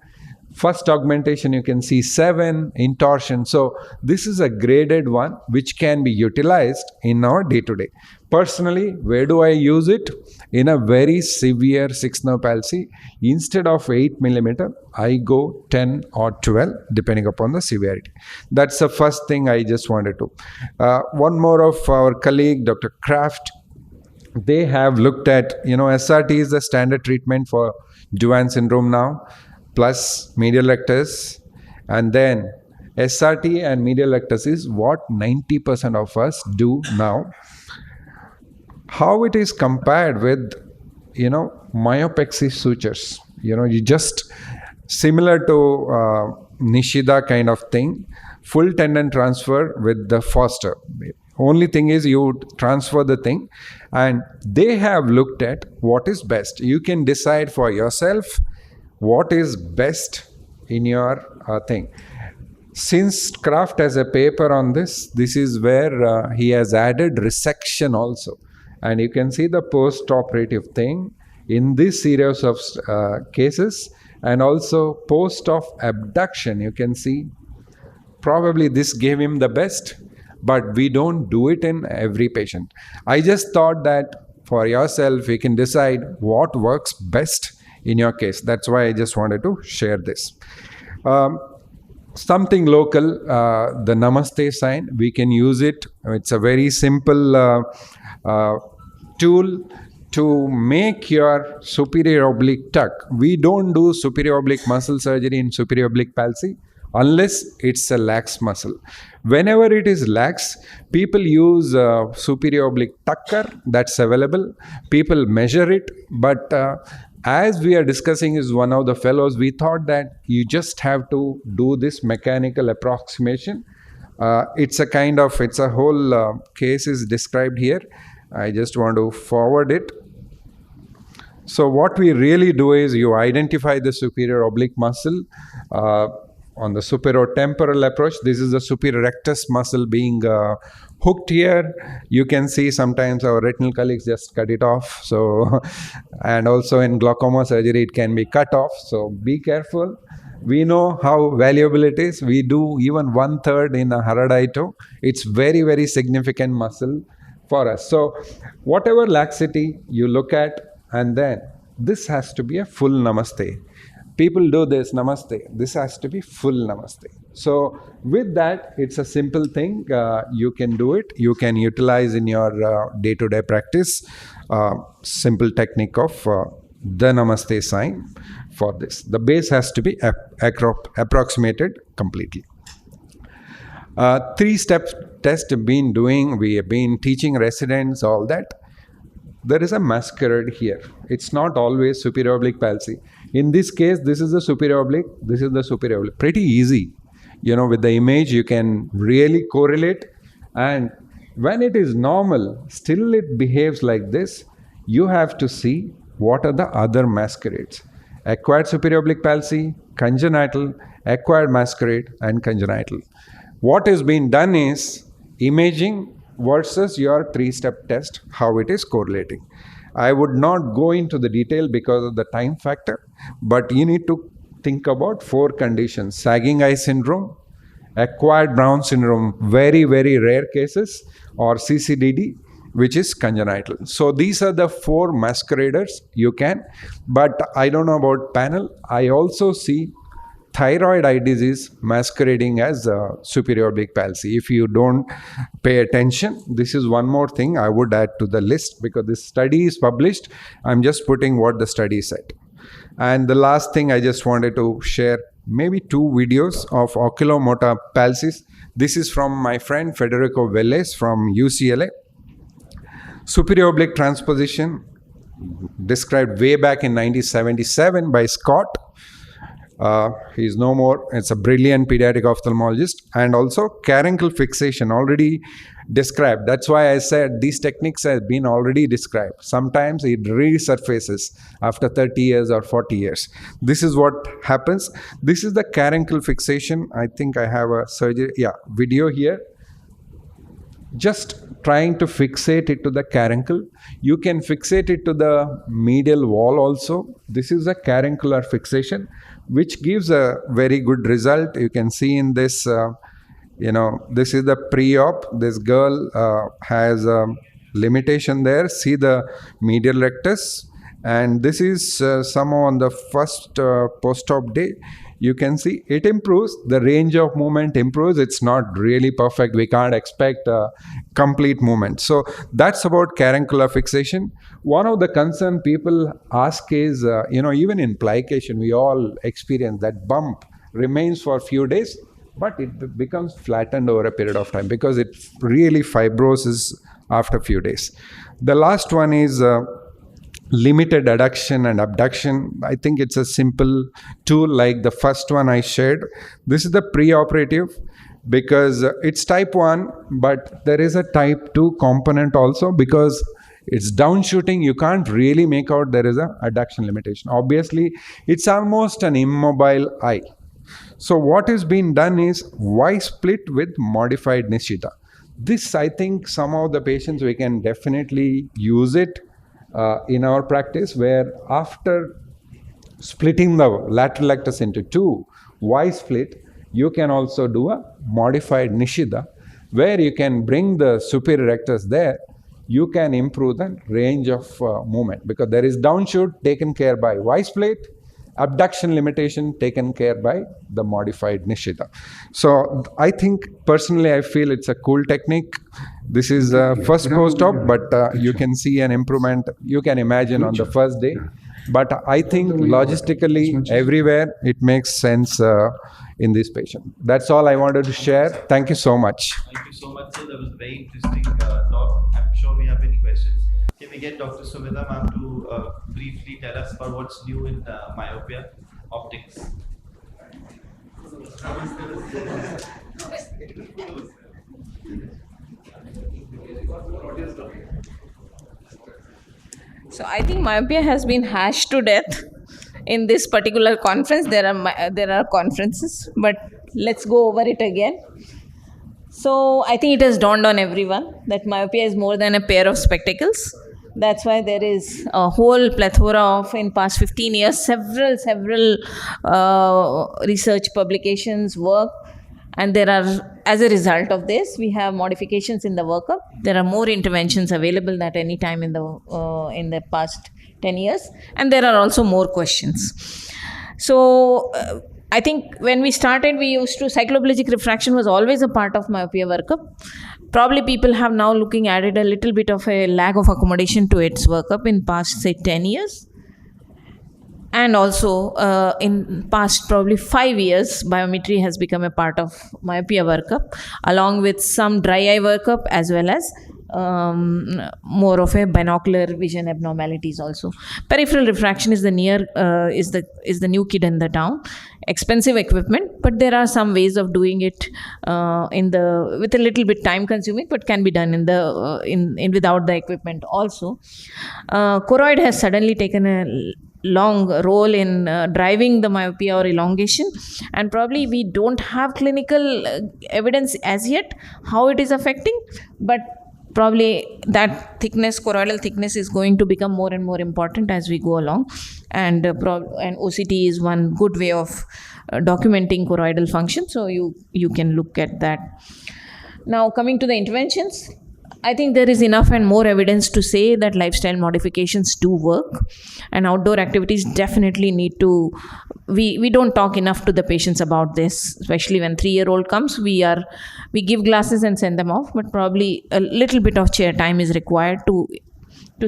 First augmentation you can see 7, intorsion. So this is a graded one which can be utilized in our day-to-day. Personally, where do I use it? In a very severe 6-nerve palsy, instead of 8 millimeter, I go 10 or 12 depending upon the severity. That's the first thing I just wanted to. One more of our colleague, Dr. Kraft, they have looked at, SRT is the standard treatment for Duane syndrome now, plus medial rectus, and then SRT and medial rectus is what 90% of us do now. How it is compared with, myopexy sutures. You just similar to Nishida kind of thing, full tendon transfer with the Foster. Only thing is you transfer the thing, and they have looked at what is best. You can decide for yourself what is best in your thing. Since Kraft has a paper on this, this is where he has added resection also. And you can see the post-operative thing in this series of cases, and also post of abduction. You can see probably this gave him the best, but we don't do it in every patient. I just thought that for yourself, you can decide what works best in your case. That's why I just wanted to share this. Something local, the Namaste sign, we can use it. It's a very simple tool to make your superior oblique tuck. We don't do superior oblique muscle surgery in superior oblique palsy unless it's a lax muscle. Whenever it is lax, people use superior oblique tucker that's available. People measure it, but as we are discussing is one of the fellows, we thought that you just have to do this mechanical approximation. It's a whole case is described here. I just want to forward it. So what we really do is you identify the superior oblique muscle on the superior-temporal approach. This is the superior rectus muscle being hooked here. You can see sometimes our retinal colleagues just cut it off. So, and also in glaucoma surgery, it can be cut off. So be careful. We know how valuable it is. We do even 1/3 in a ADITYA. It's very, very significant muscle for us. So whatever laxity you look at, and then this has to be a full namaste. People do this namaste. This has to be full namaste. So with that, it's a simple thing. You can do it. You can utilize in your day-to-day practice. Simple technique of the namaste sign for this. The base has to be approximated completely. 3-step test been doing. We have been teaching residents all that. There is a masquerade here. It's not always superior oblique palsy. In this case, this is the superior oblique, this is the superior oblique. Pretty easy. You know, with the image, you can really correlate. And when it is normal, still it behaves like this. You have to see what are the other masquerades. Acquired superior oblique palsy, congenital, acquired masquerade, and congenital. What is being done is imaging versus your 3-step test, how it is correlating. I would not go into the detail because of the time factor, but you need to think about 4 conditions. Sagging eye syndrome, acquired Brown syndrome, very, very rare cases, or CCDD, which is congenital. So these are the 4 masqueraders you can, but I don't know about panel. I also see thyroid eye disease masquerading as superior oblique palsy. If you don't pay attention, this is one more thing I would add to the list because this study is published. I'm just putting what the study said. And the last thing I just wanted to share, maybe 2 videos of oculomotor palsies. This is from my friend Federico Vélez from UCLA. Superior oblique transposition described way back in 1977 by Scott. He's no more. It's a brilliant pediatric ophthalmologist. And also caruncle fixation already described. That's why I said these techniques have been already described. Sometimes it resurfaces after 30 years or 40 years. This is what happens. This is the caruncle fixation. I think I have a surgery, video here. Just trying to fixate it to the caruncle. You can fixate it to the medial wall also. This is a caruncular fixation, which gives a very good result. You can see in this, this is the pre-op. This girl has a limitation there. See the medial rectus. And this is somehow on the first post-op day. You can see it improves, the range of movement improves. It's not really perfect. We can't expect complete movement. So that's about caruncular fixation. One of the concern people ask is, even in plication, we all experience that bump remains for a few days, but it becomes flattened over a period of time because it really fibroses after a few days. The last one is limited adduction and abduction. I think it's a simple tool like the first one I shared. This is the pre-operative because it's type 1, but there is a type 2 component also because it's downshooting. You can't really make out there is a adduction limitation. Obviously, it's almost an immobile eye. So what is being done is Y split with modified Nishida. This, I think, some of the patients, we can definitely use it in our practice, where after splitting the lateral rectus into two, Y split, you can also do a modified Nishida, where you can bring the superior rectus there. You can improve the range of movement, because there is downshoot taken care by Y split, abduction limitation taken care by the modified Nishida. So I think personally I feel it's a cool technique. This is first post-op, but you can see an improvement, you can imagine, on the first day. But I think logistically everywhere it makes sense in this patient. That's all I wanted to share. Thank you so much. Thank you so much, sir. That was a very interesting talk. I'm sure we have many questions. Can we get Dr. Sumita ma'am to briefly tell us about what's new in myopia optics? So I think myopia has been hashed to death in this particular conference. There are conferences, but let's go over it again. So I think it has dawned on everyone that myopia is more than a pair of spectacles. That's why there is a whole plethora of, in past 15 years, several research publications, work, and there are, as a result of this, we have modifications in the workup. There are more interventions available at any time in the past 10 years, and there are also more questions. So I think when we started, we used to, cycloplegic refraction was always a part of myopia workup. Probably people have now added a little bit of a lack of accommodation to its workup in past, say, 10 years. And also in past probably 5 years, biometry has become a part of myopia workup, along with some dry eye workup, as well as more of a binocular vision abnormalities also. Peripheral refraction is the new kid in the town. Expensive equipment, but there are some ways of doing it with a little bit time consuming, but can be done without the equipment also. Choroid has suddenly taken a long role in driving the myopia or elongation, and probably we don't have clinical evidence as yet how it is affecting, but probably that thickness, choroidal thickness, is going to become more and more important as we go along, and OCT is one good way of documenting choroidal function, so you can look at that. Now coming to the interventions, I think there is enough and more evidence to say that lifestyle modifications do work, and outdoor activities definitely need to, we don't talk enough to the patients about this, especially when 3-year-old comes. We give glasses and send them off, but probably a little bit of chair time is required to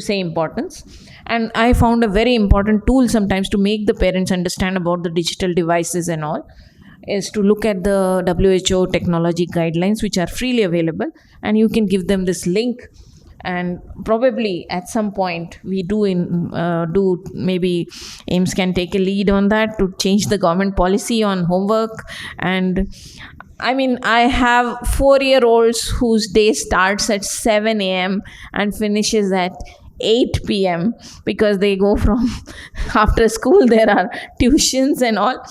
say importance. And I found a very important tool sometimes to make the parents understand about the digital devices and all, is to look at the WHO technology guidelines, which are freely available, and you can give them this link, and probably at some point we maybe AIIMS can take a lead on that to change the government policy on homework. And I mean, I have 4-year-olds whose day starts at 7 a.m. and finishes at 8 p.m. because they go from after school, there are tuitions and all.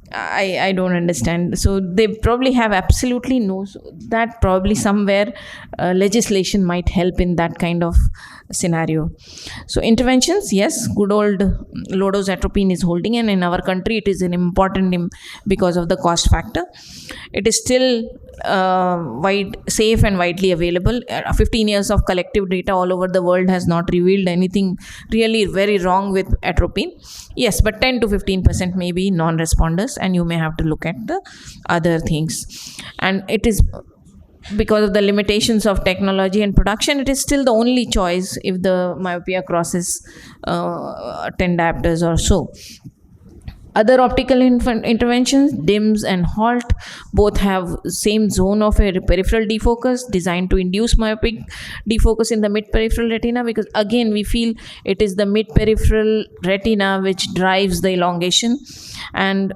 I don't understand. So they probably have absolutely no, that probably somewhere legislation might help in that kind of scenario. So interventions, yes, good old low-dose atropine is holding, and in our country it is an important because of the cost factor. It is still safe and widely available. 15 years of collective data all over the world has not revealed anything really very wrong with atropine. Yes, but 10 to 15% may be non-responders, and you may have to look at the other things. And it is because of the limitations of technology and production, it is still the only choice if the myopia crosses 10 diopters or so. Other optical interventions, DIMS and HALT, both have same zone of a peripheral defocus designed to induce myopic defocus in the mid-peripheral retina, because again we feel it is the mid-peripheral retina which drives the elongation, and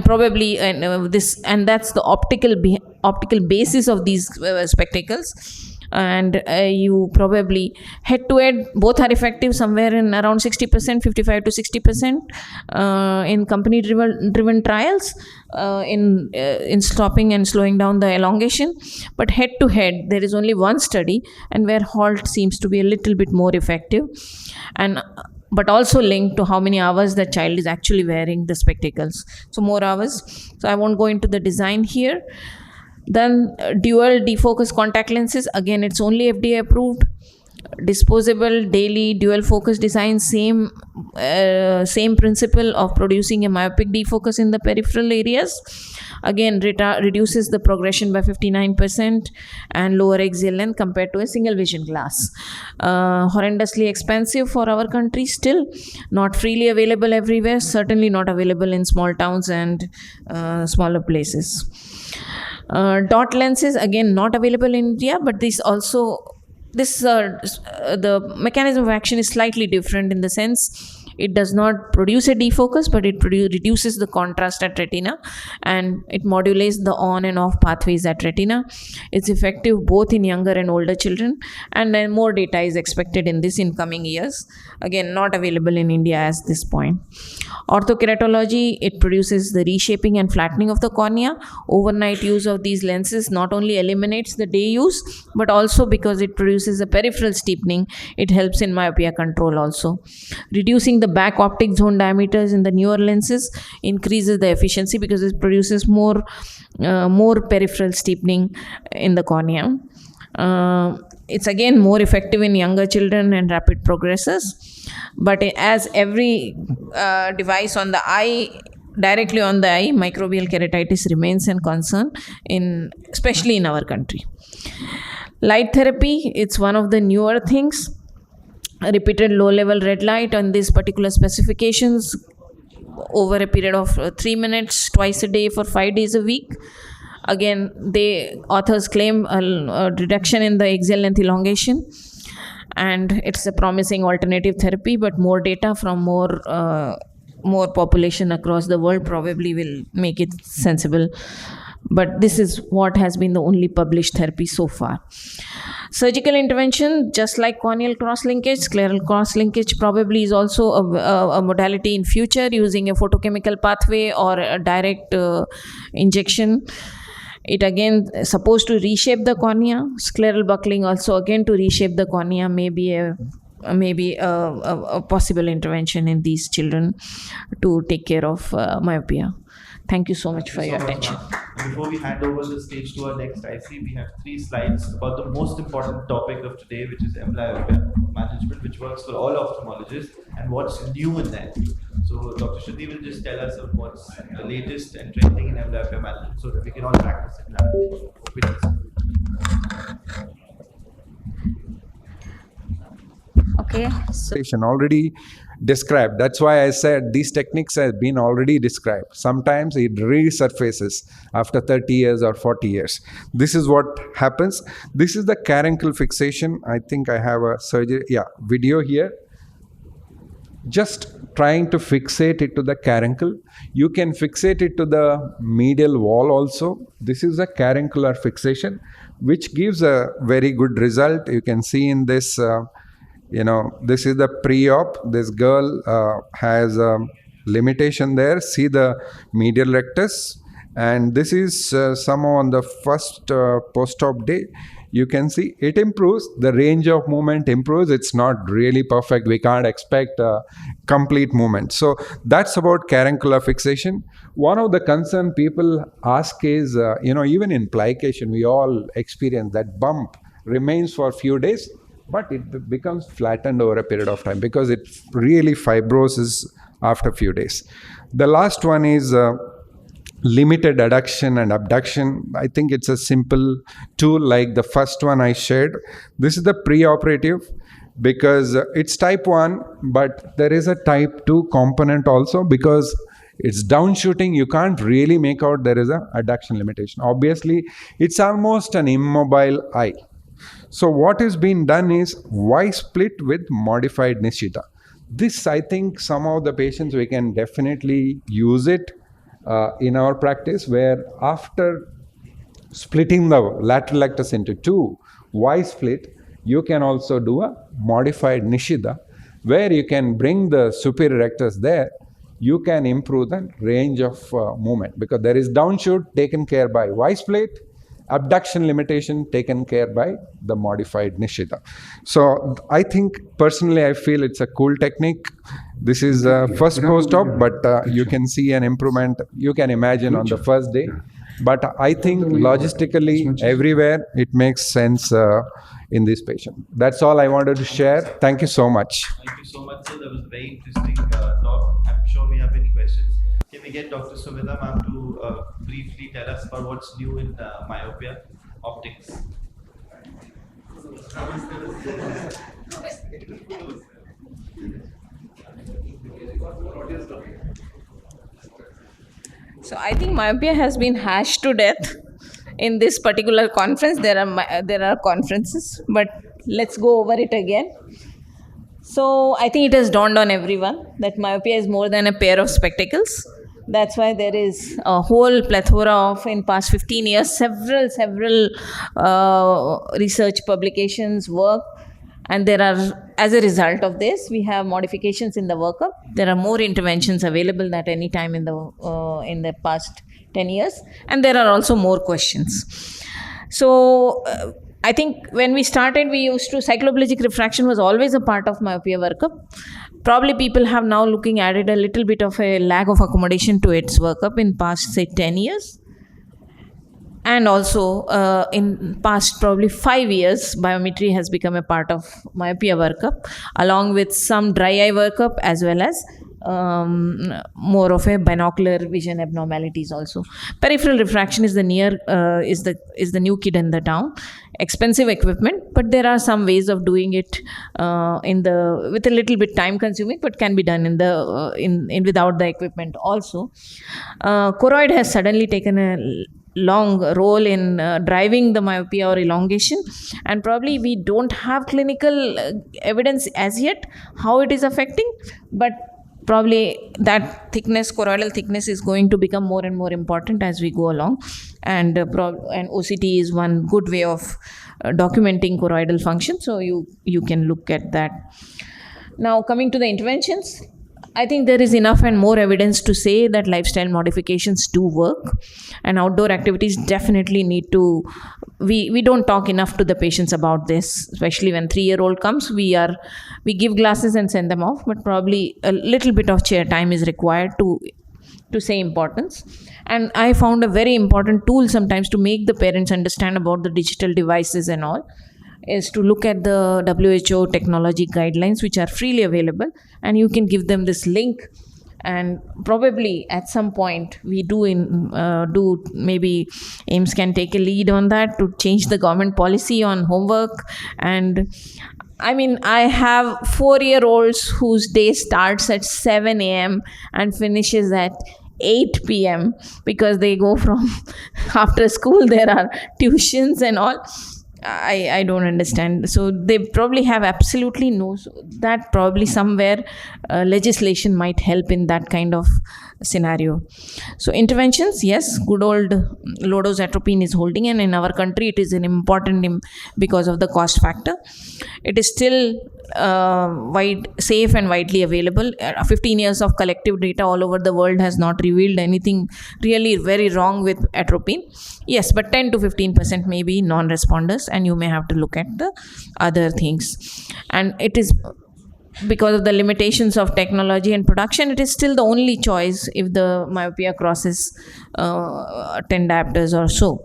probably that's the optical basis of these spectacles. And you probably head-to-head, both are effective somewhere in around 60%, 55 to 60% in company-driven trials in stopping and slowing down the elongation. But head-to-head, there is only one study, and where HALT seems to be a little bit more effective. And but also linked to how many hours the child is actually wearing the spectacles. So more hours. So I won't go into the design here. Then dual defocus contact lenses, again it's only FDA approved. Disposable daily dual focus design, same principle of producing a myopic defocus in the peripheral areas. Again, reduces the progression by 59% and lower axial length compared to a single vision glass. Horrendously expensive for our country still, not freely available everywhere, certainly not available in small towns and smaller places. Dot lenses, again not available in India, but the mechanism of action is slightly different in the sense it does not produce a defocus, but it reduces the contrast at retina and it modulates the on and off pathways at retina. It's effective both in younger and older children, and then more data is expected in this in coming years. Again, not available in India at this point. Orthokeratology, it produces the reshaping and flattening of the cornea. Overnight use of these lenses not only eliminates the day use, but also because it produces a peripheral steepening, it helps in myopia control also. Reducing the back optic zone diameters in the newer lenses increases the efficiency because it produces more peripheral steepening in the cornea. It's again more effective in younger children and rapid progressors. But as every device on the eye, directly on the eye, microbial keratitis remains a concern, especially in our country. Light therapy, it's one of the newer things. Repeated low-level red light on these particular specifications over a period of 3 minutes twice a day for 5 days a week. Again, authors claim a reduction in the axial length elongation, and it's a promising alternative therapy, but more data from more population across the world probably will make it sensible. But this is what has been the only published therapy so far. Surgical intervention, just like corneal cross-linkage, scleral cross-linkage probably is also a modality in future using a photochemical pathway or a direct injection. It again is supposed to reshape the cornea. Scleral buckling also again to reshape the cornea may be a possible intervention in these children to take care of myopia. Thank you so much for your attention. Before we hand over the stage to our next IC, we have 3 slides about the most important topic of today, which is amblyopia management, which works for all ophthalmologists, and what's new in that. So Dr. Shruti will just tell us of what's the latest and trending in amblyopia management so that we can all practice it now. Okay. So Already described. That's why I said these techniques have been already described. Sometimes it resurfaces after 30 years or 40 years. This is what happens. This is the caruncle fixation. I think I have a video here. Just trying to fixate it to the caruncle. You can fixate it to the medial wall also. This is a caruncular fixation, which gives a very good result. You can see in this this is the pre-op. This girl has a limitation there. See the medial rectus. And this is somehow on the first post-op day. You can see it improves. The range of movement improves. It's not really perfect. We can't expect complete movement. So that's about caruncular fixation. One of the concern people ask is, even in plication, we all experience that bump remains for a few days, but it becomes flattened over a period of time because it really fibroses after a few days. The last one is limited adduction and abduction. I think it's a simple tool like the first one I shared. This is the pre-operative because it's type 1, but there is a type 2 component also because it's downshooting. You can't really make out there is a adduction limitation. Obviously, it's almost an immobile eye. So what is being done is Y split with modified Nishida. This, I think, some of the patients, we can definitely use it in our practice, where after splitting the lateral rectus into 2, Y split, you can also do a modified Nishida, where you can bring the superior rectus there. You can improve the range of movement because there is downshoot taken care by Y split, abduction limitation taken care by the modified Nishita. So I think personally I feel it's a cool technique. This is first post-op, but you can see an improvement you can imagine on the first day. But I think logistically everywhere it makes sense in this patient. That's all I wanted to share. Thank you so much. Thank you so much, sir. That was a very interesting talk. I'm sure we have many questions. Can we get Dr. Sumita ma'am to briefly tell us about what's new in myopia optics? So I think myopia has been hashed to death in this particular conference. There are conferences, but let's go over it again. So I think it has dawned on everyone that myopia is more than a pair of spectacles. That's why there is a whole plethora of, in past 15 years, several research publications, work, and there are, as a result of this, we have modifications in the workup. There are more interventions available at any time in the past 10 years, and there are also more questions. So I think when we started, we used to, cycloplegic refraction was always a part of myopia workup. Probably people have now looking at it a little bit of a lack of accommodation to its workup in past, say, 10 years. And also in past probably 5 years, biometry has become a part of myopia workup, along with some dry eye workup as well as more of a binocular vision abnormalities also. Peripheral refraction is the new kid in the town. Expensive equipment, but there are some ways of doing it with a little bit time consuming, but can be done without the equipment also. Choroid has suddenly taken a long role in driving the myopia or elongation, and probably we don't have clinical evidence as yet how it is affecting, but probably that thickness, choroidal thickness, is going to become more and more important as we go along, and OCT is one good way of documenting choroidal function, so you can look at that. Now coming to the interventions, I think there is enough and more evidence to say that lifestyle modifications do work, and outdoor activities definitely need to, we don't talk enough to the patients about this, especially when 3-year-old comes. We give glasses and send them off, but probably a little bit of chair time is required to say importance. And I found a very important tool sometimes to make the parents understand about the digital devices and all, is to look at the WHO technology guidelines, which are freely available, and you can give them this link. And probably at some point we maybe AIIMS can take a lead on that to change the government policy on homework. And I mean, I have 4-year-olds whose day starts at 7 a.m. and finishes at 8 p.m. because they go from after school, there are tuitions and all. I don't understand. So they probably have absolutely no, that probably somewhere legislation might help in that kind of scenario. So interventions, yes, good old low-dose atropine is holding, and in our country it is an important because of the cost factor. It is still safe and widely available. 15 years of collective data all over the world has not revealed anything really very wrong with atropine. Yes, but 10 to 15% may be non-responders, and you may have to look at the other things. And it is because of the limitations of technology and production, it is still the only choice if the myopia crosses 10 diopters or so.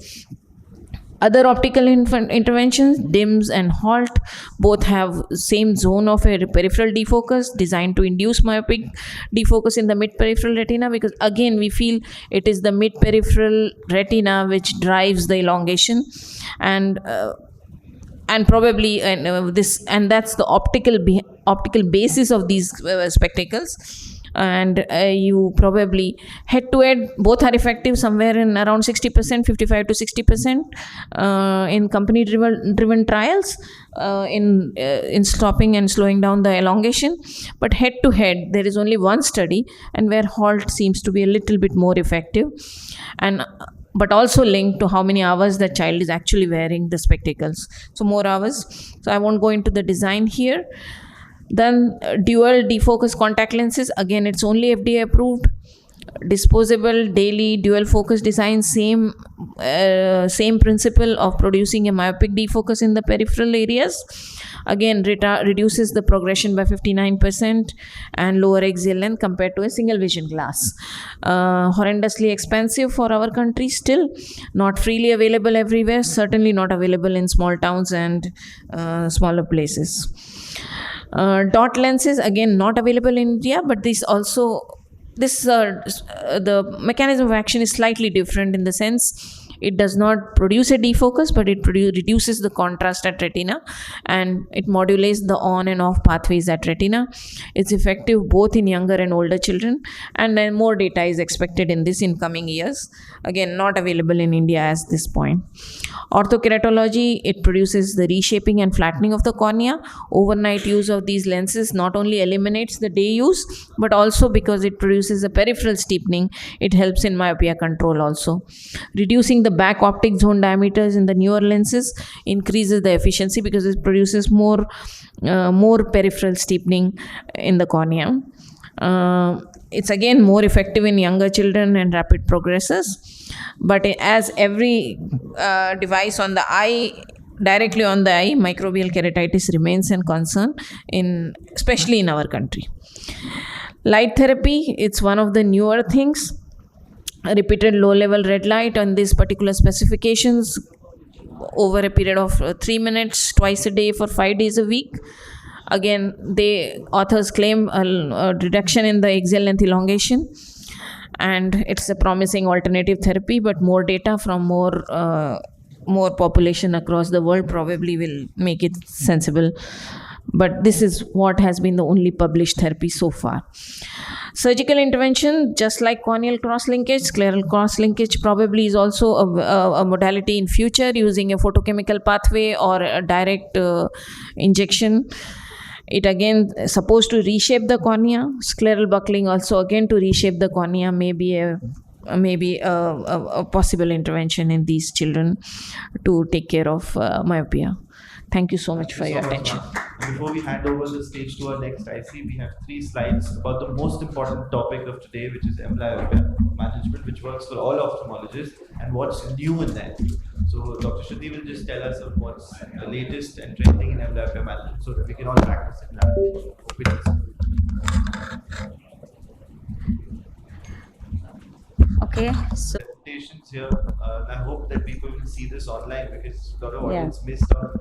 Other optical interventions, DIMS and HALT, both have same zone of a peripheral defocus designed to induce myopic defocus in the mid-peripheral retina, because again we feel it is the mid-peripheral retina which drives the elongation, and probably that's the optical basis of these spectacles. And you probably head-to-head, both are effective somewhere in around 60%, 55 to 60% in company-driven trials in stopping and slowing down the elongation. But head-to-head, there is only one study, and where HALT seems to be a little bit more effective, but also linked to how many hours the child is actually wearing the spectacles. So more hours. So I won't go into the design here. Then dual defocus contact lenses, again it's only FDA approved. disposable, daily, dual focus design, same principle of producing a myopic defocus in the peripheral areas. Again, reduces the progression by 59% and lower axial length compared to a single vision glass. Horrendously expensive for our country still, not freely available everywhere, certainly not available in small towns and smaller places. Dot lenses, again, not available in India, but the mechanism of action is slightly different in the sense it does not produce a defocus, but it reduces the contrast at retina and it modulates the on and off pathways at retina. It's effective both in younger and older children, and then more data is expected in this in coming years. Again, not available in India at this point. Orthokeratology, it produces the reshaping and flattening of the cornea. Overnight use of these lenses not only eliminates the day use, but also because it produces a peripheral steepening, it helps in myopia control also. Reducing the back optic zone diameters in the newer lenses increases the efficiency because it produces more peripheral steepening in the cornea. It's again more effective in younger children and rapid progressors. But as every device on the eye, directly on the eye, microbial keratitis remains a concern, especially in our country. Light therapy, it's one of the newer things. Repeated low-level red light on these particular specifications over a period of 3 minutes twice a day for 5 days a week. Again, authors claim a reduction in the axial length elongation, and it's a promising alternative therapy, but more data from more population across the world probably will make it sensible. But this is what has been the only published therapy so far. Surgical intervention, just like corneal cross-linkage, scleral cross-linkage probably is also a modality in future using a photochemical pathway or a direct injection. It again is supposed to reshape the cornea. Scleral buckling also again to reshape the cornea may be a possible intervention in these children to take care of myopia. Thank you so much for your attention. Before we hand over the stage to our next IC, we have 3 slides about the most important topic of today, which is amblyopia management, which works for all ophthalmologists, and what's new in that. So Dr. Shruti will just tell us what's the latest and trending in amblyopia management so that we can all practice it now. Okay, so presentations here. I hope that people will see this online because a lot of audience missed on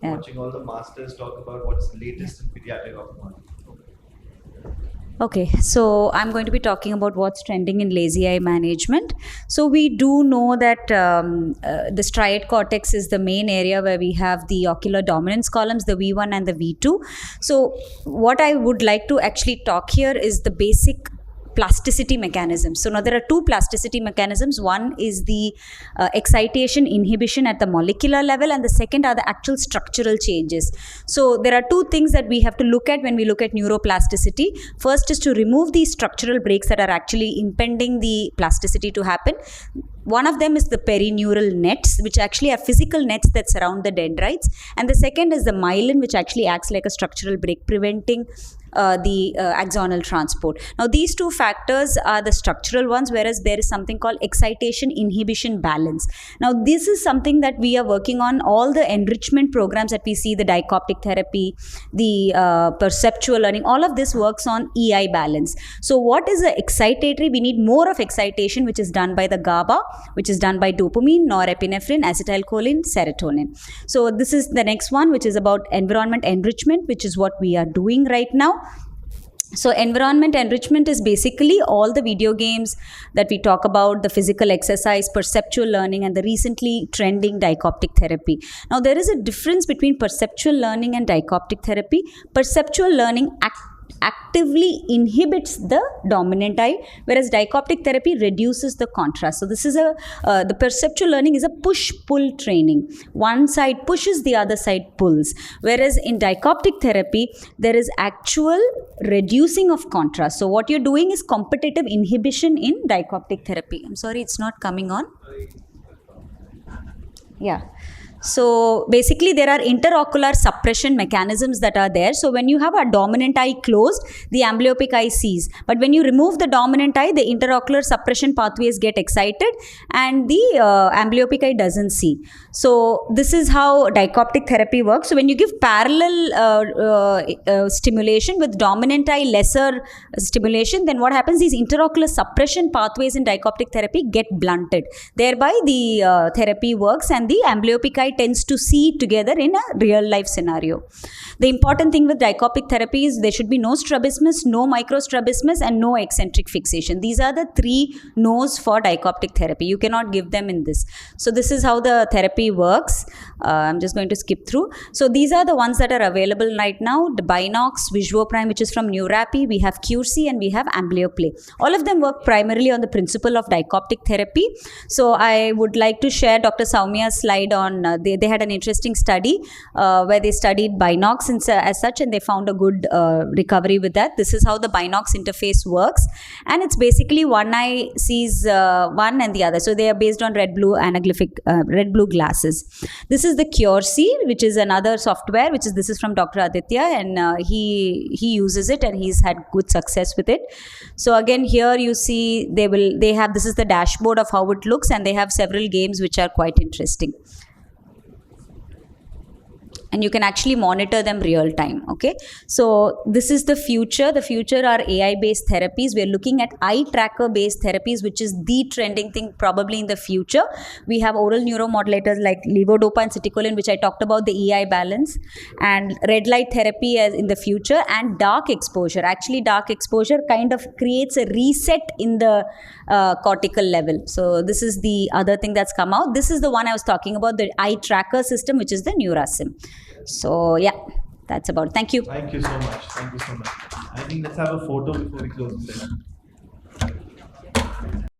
watching all the masters talk about what's latest in pediatric ophthalmology. okay, so I'm going to be talking about what's trending in lazy eye management. So we do know that the striate cortex is the main area where we have the ocular dominance columns, the V1 and the V2. So what I would like to actually talk here is the basic plasticity mechanisms. So now there are 2 plasticity mechanisms. One is the excitation inhibition at the molecular level, and the second are the actual structural changes. So there are 2 things that we have to look at when we look at neuroplasticity. First is to remove these structural breaks that are actually impeding the plasticity to happen. One of them is the perineural nets, which actually are physical nets that surround the dendrites. And the second is the myelin, which actually acts like a structural break, preventing the axonal transport. Now these 2 factors are the structural ones, whereas there is something called excitation inhibition balance. Now this is something that we are working on. All the enrichment programs that we see, the dioptic therapy, the perceptual learning, all of this works on EI balance. So what is the excitatory? We need more of excitation, which is done by the GABA, which is done by dopamine, norepinephrine, acetylcholine, serotonin. So this is the next one, which is about environment enrichment, which is what we are doing right now. So environment enrichment is basically all the video games that we talk about, the physical exercise, perceptual learning, and the recently trending dioptic therapy. Now there is a difference between perceptual learning and dioptic therapy. Perceptual learning actively inhibits the dominant eye, whereas dioptic therapy reduces the contrast. So this is the perceptual learning is a push-pull training. One side pushes, the other side pulls. Whereas in dioptic therapy, there is actual reducing of contrast. So what you're doing is competitive inhibition in dioptic therapy. I'm sorry, it's not coming on. Yeah. So basically there are interocular suppression mechanisms that are there. So when you have a dominant eye closed, the amblyopic eye sees. But when you remove the dominant eye, the interocular suppression pathways get excited and the amblyopic eye doesn't see. So this is how dichoptic therapy works. So when you give parallel stimulation with dominant eye lesser stimulation, then what happens? These interocular suppression pathways in dichoptic therapy get blunted. Thereby the therapy works and the amblyopic eye tends to see together in a real life scenario. The important thing with dichopic therapy is there should be no strabismus, no microstrabismus and no eccentric fixation. These are the 3 no's for dichoptic therapy. You cannot give them in this. So this is how the therapy works. I'm just going to skip through. So these are the ones that are available right now. The Binox, Visuoprime, which is from Neurapi. We have QC and we have Amblioplay. All of them work primarily on the principle of dichoptic therapy. So I would like to share Dr. Soumya's slide on, they had an interesting study where they studied Binox as such and they found a good recovery with that. This is how the Binox interface works and it's basically one eye sees one and the other. So they are based on red-blue anaglyphic, red-blue glasses. This is the CureC, which is another software, this is from Dr. Aditya and he uses it and he's had good success with it. So again here you see they have, this is the dashboard of how it looks and they have several games which are quite interesting. And you can actually monitor them real time. Okay, so this is the future. The future are AI based therapies. We are looking at eye tracker based therapies, which is the trending thing probably in the future. We have oral neuromodulators like levodopa and citicoline, which I talked about, the EI balance, and red light therapy as in the future, and dark exposure. Actually dark exposure kind of creates a reset in the cortical level. So this is the other thing that's come out. This is the one I was talking about, the eye tracker system, which is the Neurasim. So yeah, that's about it. Thank you. Thank you so much. Thank you so much. I think let's have a photo before we close the session.